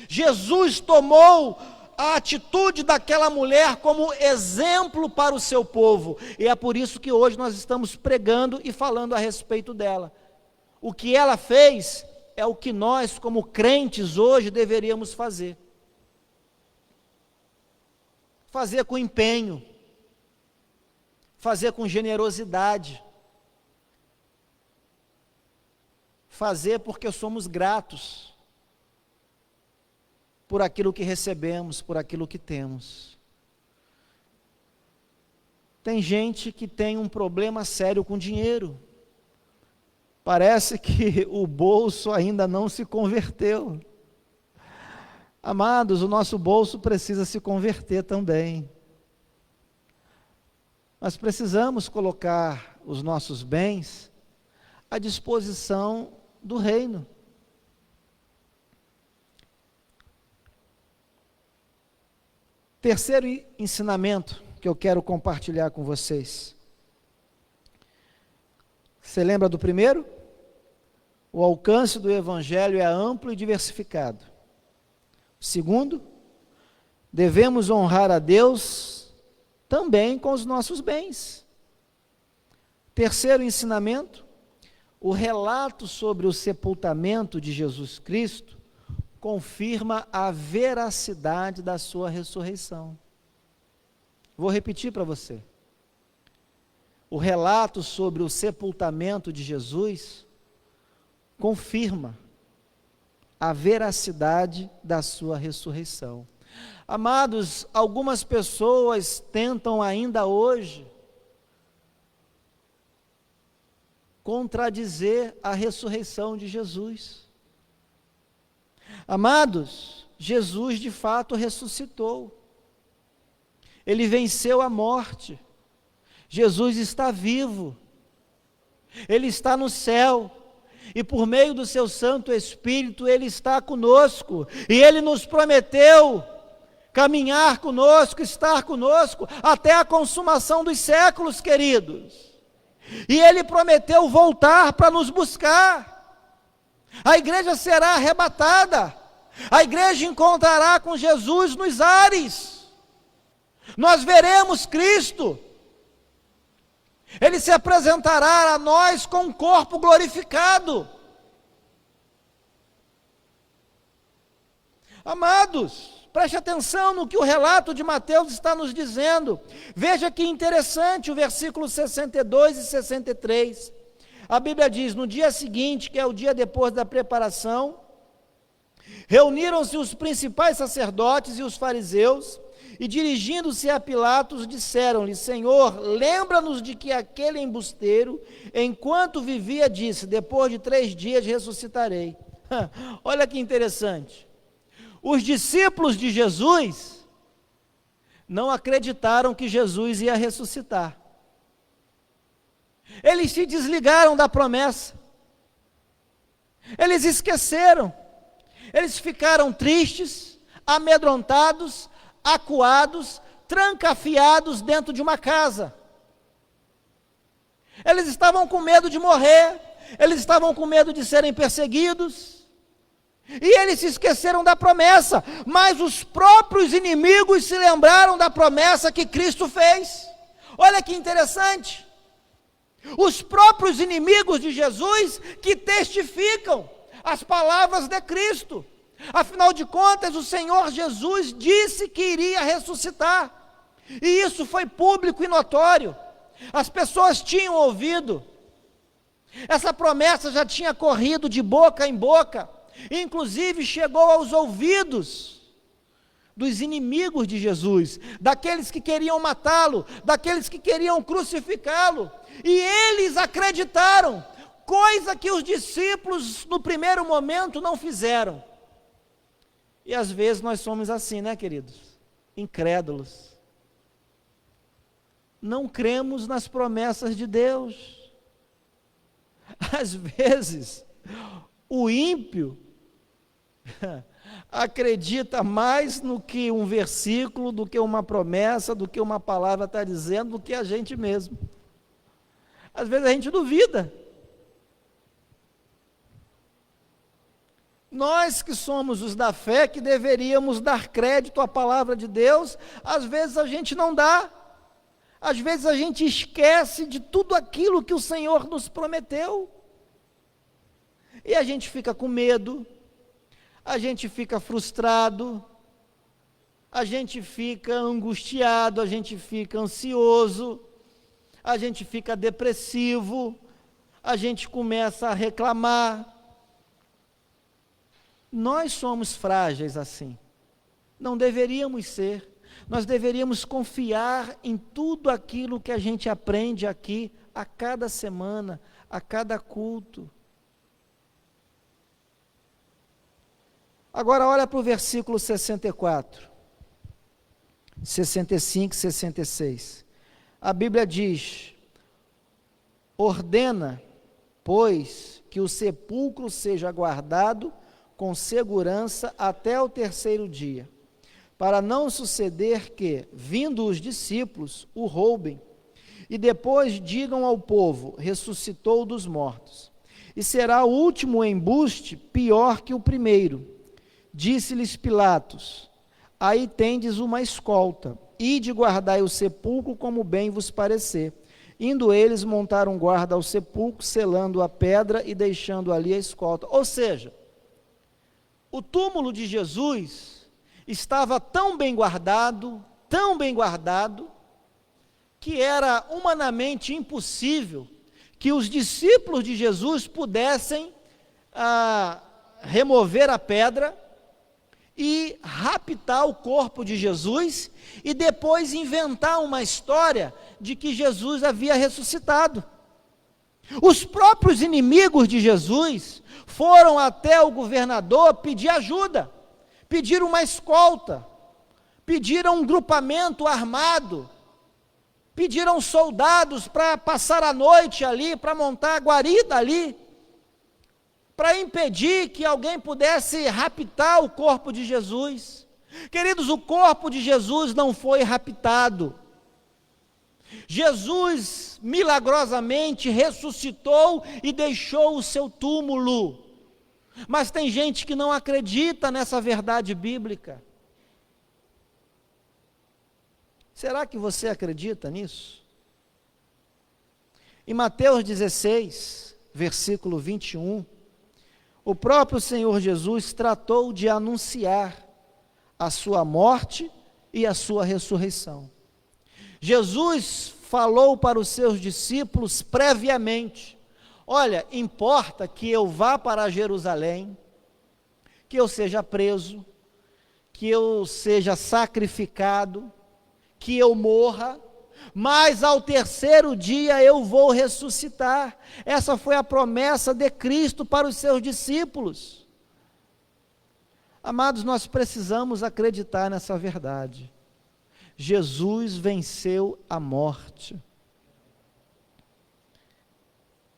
Jesus tomou a atitude daquela mulher como exemplo para o seu povo, e é por isso que hoje nós estamos pregando e falando a respeito dela. O que ela fez é o que nós, como crentes, hoje deveríamos fazer. Fazer com empenho, fazer com generosidade, fazer porque somos gratos por aquilo que recebemos, por aquilo que temos. Tem gente que tem um problema sério com dinheiro. Parece que o bolso ainda não se converteu. Amados, o nosso bolso precisa se converter também. Nós precisamos colocar os nossos bens à disposição do reino. Terceiro ensinamento que eu quero compartilhar com vocês. Você lembra do primeiro? O alcance do evangelho é amplo e diversificado. Segundo, devemos honrar a Deus também com os nossos bens. Terceiro ensinamento, o relato sobre o sepultamento de Jesus Cristo confirma a veracidade da sua ressurreição. Vou repetir para você. O relato sobre o sepultamento de Jesus confirma a veracidade da sua ressurreição. Amados, algumas pessoas tentam ainda hoje contradizer a ressurreição de Jesus. Amados, Jesus de fato ressuscitou. Ele venceu a morte. Jesus está vivo. Ele está no céu. E por meio do seu Santo Espírito, Ele está conosco. E Ele nos prometeu caminhar conosco, estar conosco, até a consumação dos séculos, queridos. E Ele prometeu voltar para nos buscar. A igreja será arrebatada. A igreja encontrará com Jesus nos ares. Nós veremos Cristo. Ele se apresentará a nós com um corpo glorificado. Amados, preste atenção no que o relato de Mateus está nos dizendo. Veja que interessante o versículo 62 e 63. A Bíblia diz: no dia seguinte, que é o dia depois da preparação, reuniram-se os principais sacerdotes e os fariseus, e dirigindo-se a Pilatos, disseram-lhe: Senhor, lembra-nos de que aquele embusteiro, enquanto vivia, disse: depois de 3 dias ressuscitarei. Olha que interessante. Os discípulos de Jesus não acreditaram que Jesus ia ressuscitar. Eles se desligaram da promessa. Eles esqueceram. Eles ficaram tristes, amedrontados, acuados, trancafiados dentro de uma casa. Eles estavam com medo de morrer, eles estavam com medo de serem perseguidos, e eles se esqueceram da promessa, mas os próprios inimigos se lembraram da promessa que Cristo fez. Olha que interessante, os próprios inimigos de Jesus que testificam as palavras de Cristo. Afinal de contas, o Senhor Jesus disse que iria ressuscitar, e isso foi público e notório. As pessoas tinham ouvido, essa promessa já tinha corrido de boca em boca, inclusive chegou aos ouvidos dos inimigos de Jesus, daqueles que queriam matá-lo, daqueles que queriam crucificá-lo, e eles acreditaram, coisa que os discípulos no primeiro momento não fizeram. E às vezes nós somos assim, né, queridos? Incrédulos. Não cremos nas promessas de Deus. Às vezes, o ímpio acredita mais no que um versículo, do que uma promessa, do que uma palavra está dizendo, do que a gente mesmo. Às vezes a gente duvida. Nós que somos os da fé, que deveríamos dar crédito à palavra de Deus, às vezes a gente não dá. Às vezes a gente esquece de tudo aquilo que o Senhor nos prometeu. E a gente fica com medo, a gente fica frustrado, a gente fica angustiado, a gente fica ansioso, a gente fica depressivo, a gente começa a reclamar. Nós somos frágeis assim, não deveríamos ser. Nós deveríamos confiar em tudo aquilo que a gente aprende aqui, a cada semana, a cada culto. Agora olha para o versículo 64, 65 e 66. A Bíblia diz: ordena, pois, que o sepulcro seja guardado com segurança até o 3º dia, para não suceder que, vindo os discípulos, o roubem, e depois digam ao povo: ressuscitou dos mortos. E será o último embuste pior que o primeiro. Disse-lhes Pilatos: aí tendes uma escolta, ide guardai o sepulcro como bem vos parecer. Indo eles, montaram guarda ao sepulcro, selando a pedra e deixando ali a escolta. Ou seja, o túmulo de Jesus estava tão bem guardado, que era humanamente impossível que os discípulos de Jesus pudessem remover a pedra e raptar o corpo de Jesus e depois inventar uma história de que Jesus havia ressuscitado. Os próprios inimigos de Jesus foram até o governador pedir ajuda, pediram uma escolta, pediram um grupamento armado, pediram soldados para passar a noite ali, para montar a guarida ali, para impedir que alguém pudesse raptar o corpo de Jesus. Queridos, o corpo de Jesus não foi raptado. Jesus milagrosamente ressuscitou e deixou o seu túmulo. Mas tem gente que não acredita nessa verdade bíblica. Será que você acredita nisso? Em Mateus 16, versículo 21, o próprio Senhor Jesus tratou de anunciar a sua morte e a sua ressurreição. Jesus falou para os seus discípulos previamente: olha, importa que eu vá para Jerusalém, que eu seja preso, que eu seja sacrificado, que eu morra, mas ao terceiro dia eu vou ressuscitar. Essa foi a promessa de Cristo para os seus discípulos. Amados, nós precisamos acreditar nessa verdade. Jesus venceu a morte.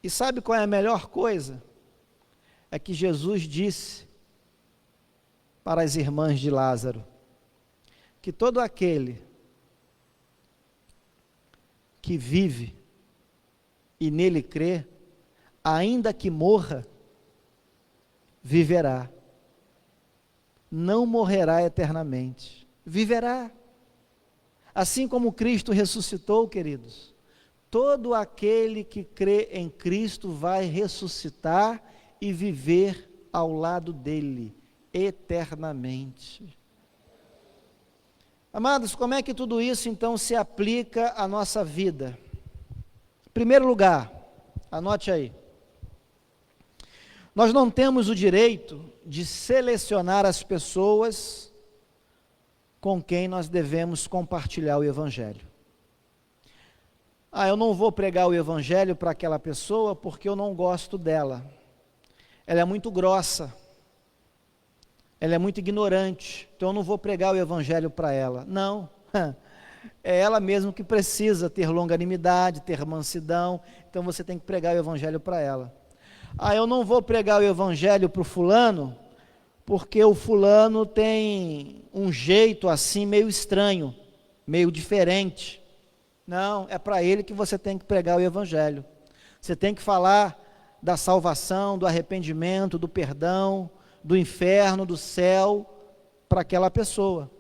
E sabe qual é a melhor coisa? É que Jesus disse para as irmãs de Lázaro que todo aquele que vive e nele crê, ainda que morra, viverá. Não morrerá eternamente, viverá. Assim como Cristo ressuscitou, queridos, todo aquele que crê em Cristo vai ressuscitar e viver ao lado dele eternamente. Amados, como é que tudo isso então se aplica à nossa vida? Em primeiro lugar, anote aí, nós não temos o direito de selecionar as pessoas com quem nós devemos compartilhar o Evangelho. Eu não vou pregar o Evangelho para aquela pessoa porque eu não gosto dela. Ela é muito grossa. Ela é muito ignorante. Então eu não vou pregar o Evangelho para ela. Não. É ela mesmo que precisa ter longanimidade, ter mansidão. Então você tem que pregar o Evangelho para ela. Eu não vou pregar o Evangelho para o fulano porque o fulano tem um jeito assim meio estranho, meio diferente. Não, é para ele que você tem que pregar o Evangelho. Você tem que falar da salvação, do arrependimento, do perdão, do inferno, do céu, para aquela pessoa.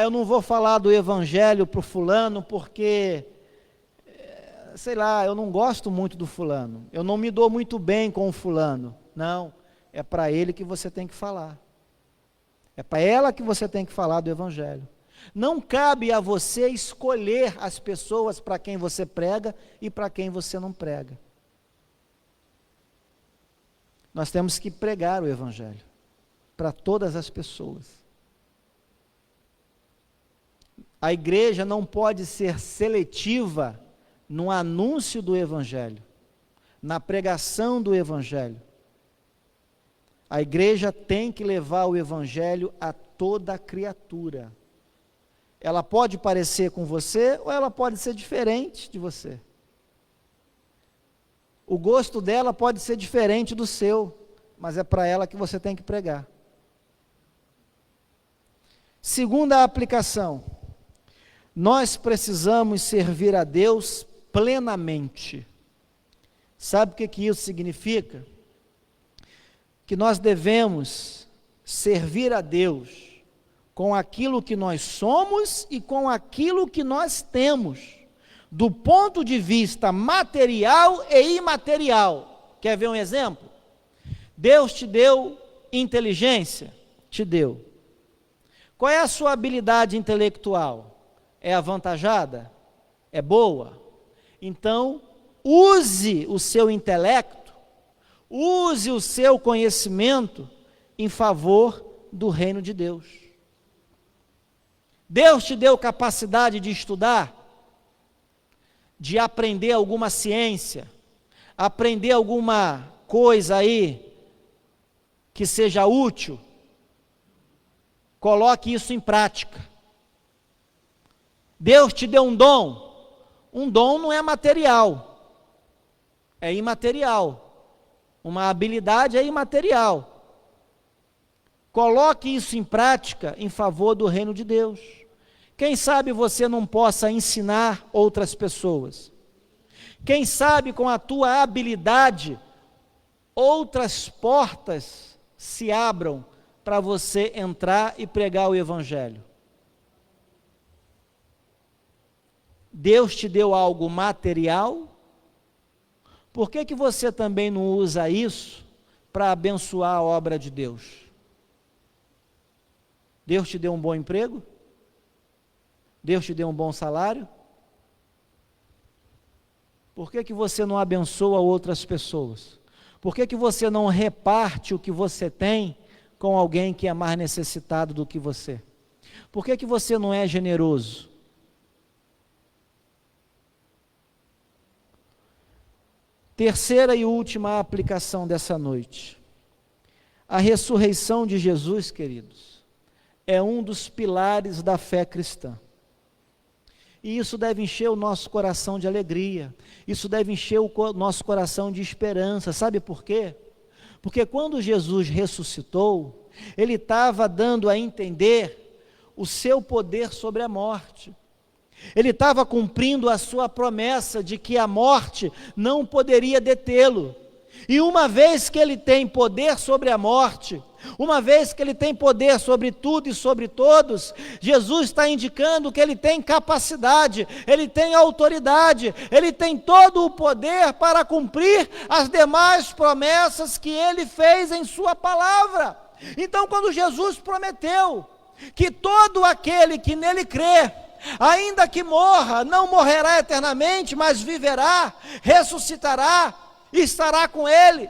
Eu não vou falar do Evangelho para o fulano porque, sei lá, eu não gosto muito do fulano, eu não me dou muito bem com o fulano. Não, é para ele que você tem que falar. É para ela que você tem que falar do Evangelho. Não cabe a você escolher as pessoas para quem você prega e para quem você não prega. Nós temos que pregar o Evangelho para todas as pessoas. A igreja não pode ser seletiva no anúncio do Evangelho, na pregação do Evangelho. A igreja tem que levar o Evangelho a toda criatura. Ela pode parecer com você ou ela pode ser diferente de você. O gosto dela pode ser diferente do seu, mas é para ela que você tem que pregar. Segunda aplicação, nós precisamos servir a Deus plenamente. Sabe o que isso significa? Que nós devemos servir a Deus com aquilo que nós somos e com aquilo que nós temos, do ponto de vista material e imaterial. Quer ver um exemplo? Deus te deu inteligência? Te deu. Qual é a sua habilidade intelectual? É avantajada? É boa? Então, use o seu intelecto, use o seu conhecimento em favor do reino de Deus. Deus te deu capacidade de estudar, de aprender alguma ciência, aprender alguma coisa aí que seja útil. Coloque isso em prática. Deus te deu um dom não é material, é imaterial. Uma habilidade é imaterial. Coloque isso em prática em favor do reino de Deus. Quem sabe você não possa ensinar outras pessoas. Quem sabe com a tua habilidade, outras portas se abram para você entrar e pregar o Evangelho. Deus te deu algo material, por que que você também não usa isso para abençoar a obra de Deus? Deus te deu um bom emprego? Deus te deu um bom salário? Por que que você não abençoa outras pessoas? Por que que você não reparte o que você tem com alguém que é mais necessitado do que você? Por que que você não é generoso? Terceira e última aplicação dessa noite. A ressurreição de Jesus, queridos, é um dos pilares da fé cristã. E isso deve encher o nosso coração de alegria, isso deve encher o nosso coração de esperança. Sabe por quê? Porque quando Jesus ressuscitou, Ele estava dando a entender o seu poder sobre a morte. Ele estava cumprindo a sua promessa de que a morte não poderia detê-lo. E uma vez que Ele tem poder sobre a morte, uma vez que Ele tem poder sobre tudo e sobre todos, Jesus está indicando que Ele tem capacidade, Ele tem autoridade, Ele tem todo o poder para cumprir as demais promessas que Ele fez em sua palavra. Então, quando Jesus prometeu que todo aquele que nele crê, ainda que morra, não morrerá eternamente, mas viverá, ressuscitará e estará com Ele.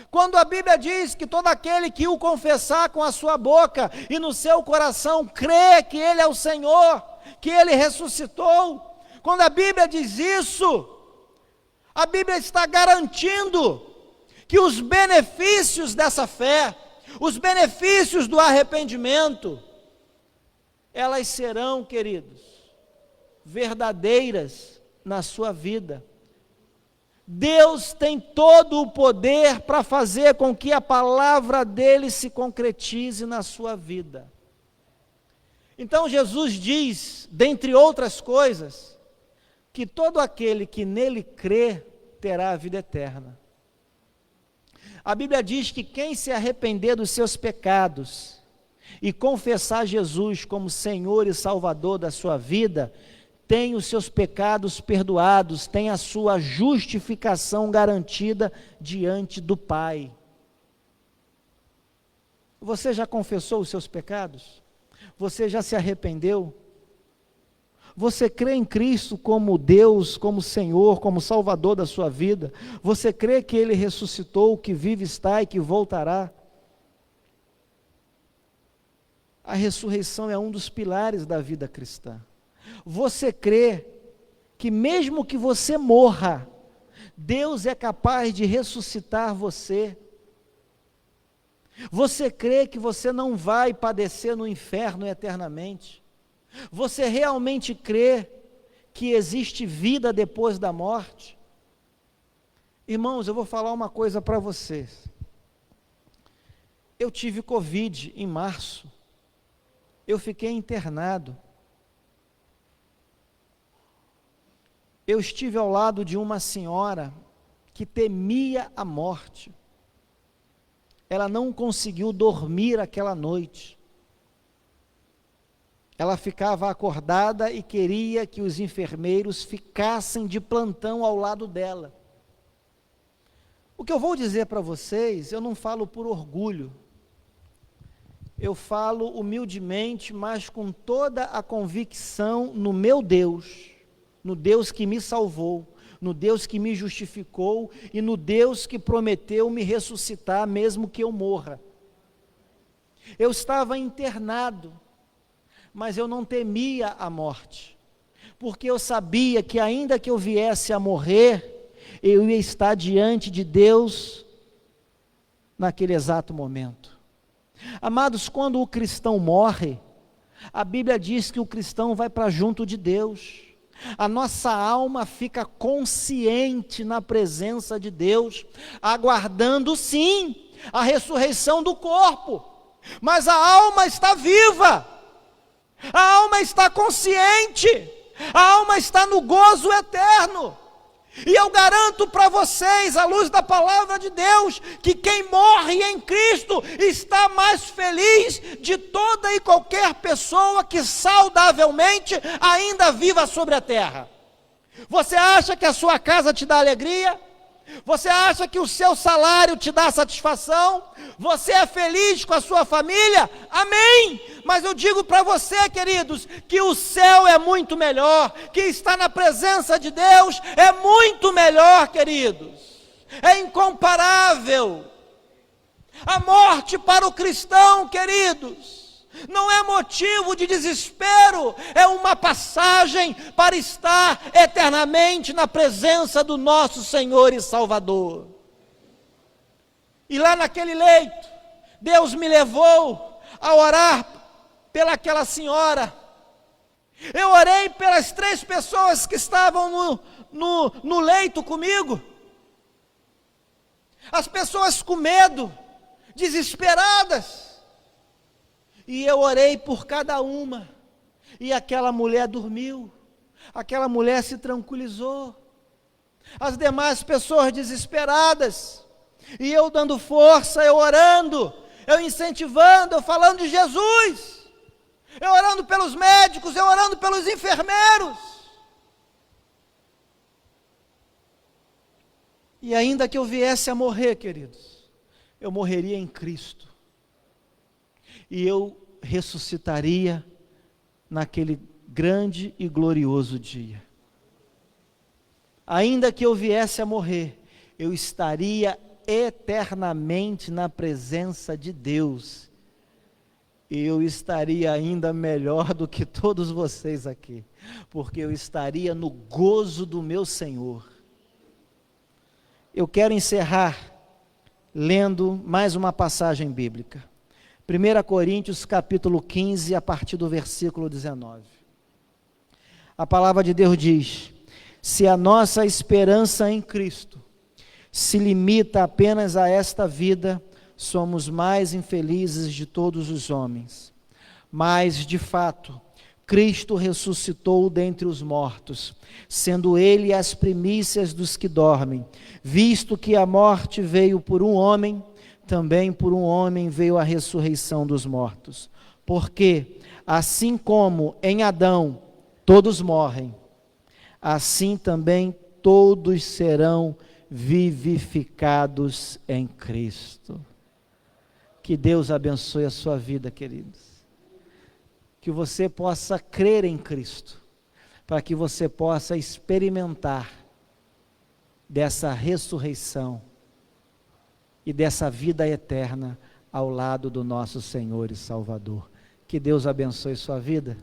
Quando a Bíblia diz que todo aquele que o confessar com a sua boca e no seu coração crê que Ele é o Senhor, que Ele ressuscitou, quando a Bíblia diz isso, a Bíblia está garantindo que os benefícios dessa fé, os benefícios do arrependimento, elas serão, queridos, verdadeiras na sua vida. Deus tem todo o poder para fazer com que a palavra dele se concretize na sua vida. Então Jesus diz, dentre outras coisas, que todo aquele que nele crê terá a vida eterna. A Bíblia diz que quem se arrepender dos seus pecados e confessar Jesus como Senhor e Salvador da sua vida, tem os seus pecados perdoados, tem a sua justificação garantida diante do Pai. Você já confessou os seus pecados? Você já se arrependeu? Você crê em Cristo como Deus, como Senhor, como Salvador da sua vida? Você crê que Ele ressuscitou, que vive está e que voltará? A ressurreição é um dos pilares da vida cristã. Você crê que mesmo que você morra, Deus é capaz de ressuscitar você? Você crê que você não vai padecer no inferno eternamente? Você realmente crê que existe vida depois da morte? Irmãos, eu vou falar uma coisa para vocês. Eu tive Covid em março. Eu fiquei internado. Eu estive ao lado de uma senhora que temia a morte. Ela não conseguiu dormir aquela noite. Ela ficava acordada e queria que os enfermeiros ficassem de plantão ao lado dela. O que eu vou dizer para vocês, eu não falo por orgulho. Eu falo humildemente, mas com toda a convicção no meu Deus, no Deus que me salvou, no Deus que me justificou e no Deus que prometeu me ressuscitar mesmo que eu morra. Eu estava internado, mas eu não temia a morte, porque eu sabia que ainda que eu viesse a morrer, eu ia estar diante de Deus naquele exato momento. Amados, quando o cristão morre, a Bíblia diz que o cristão vai para junto de Deus. A nossa alma fica consciente na presença de Deus, aguardando sim a ressurreição do corpo, mas a alma está viva, a alma está consciente, a alma está no gozo eterno. E eu garanto para vocês, à luz da palavra de Deus, que quem morre em Cristo está mais feliz de toda e qualquer pessoa que saudavelmente ainda viva sobre a terra. Você acha que a sua casa te dá alegria? Você acha que o seu salário te dá satisfação? Você é feliz com a sua família? Amém! Mas eu digo para você, queridos, que o céu é muito melhor, que estar na presença de Deus é muito melhor, queridos. É incomparável. A morte para o cristão, queridos, não é motivo de desespero, é uma passagem para estar eternamente na presença do nosso Senhor e Salvador. E lá naquele leito, Deus me levou a orar pelaquela senhora. Eu orei pelas 3 pessoas que estavam no leito comigo. As pessoas com medo, desesperadas. E eu orei por cada uma, e aquela mulher dormiu, aquela mulher se tranquilizou, as demais pessoas desesperadas, e eu dando força, eu orando, eu incentivando, eu falando de Jesus, eu orando pelos médicos, eu orando pelos enfermeiros, e ainda que eu viesse a morrer, queridos, eu morreria em Cristo, e eu ressuscitaria naquele grande e glorioso dia. Ainda que eu viesse a morrer, eu estaria eternamente na presença de Deus, e eu estaria ainda melhor do que todos vocês aqui, porque eu estaria no gozo do meu Senhor. Eu quero encerrar lendo mais uma passagem bíblica. 1 Coríntios capítulo 15, a partir do versículo 19. A palavra de Deus diz: se a nossa esperança em Cristo se limita apenas a esta vida, somos mais infelizes de todos os homens. Mas, de fato, Cristo ressuscitou dentre os mortos, sendo Ele as primícias dos que dormem, visto que a morte veio por um homem, também por um homem veio a ressurreição dos mortos. Porque, assim como em Adão todos morrem, assim também todos serão vivificados em Cristo. Que Deus abençoe a sua vida, queridos. Que você possa crer em Cristo, para que você possa experimentar dessa ressurreição e dessa vida eterna ao lado do nosso Senhor e Salvador. Que Deus abençoe sua vida.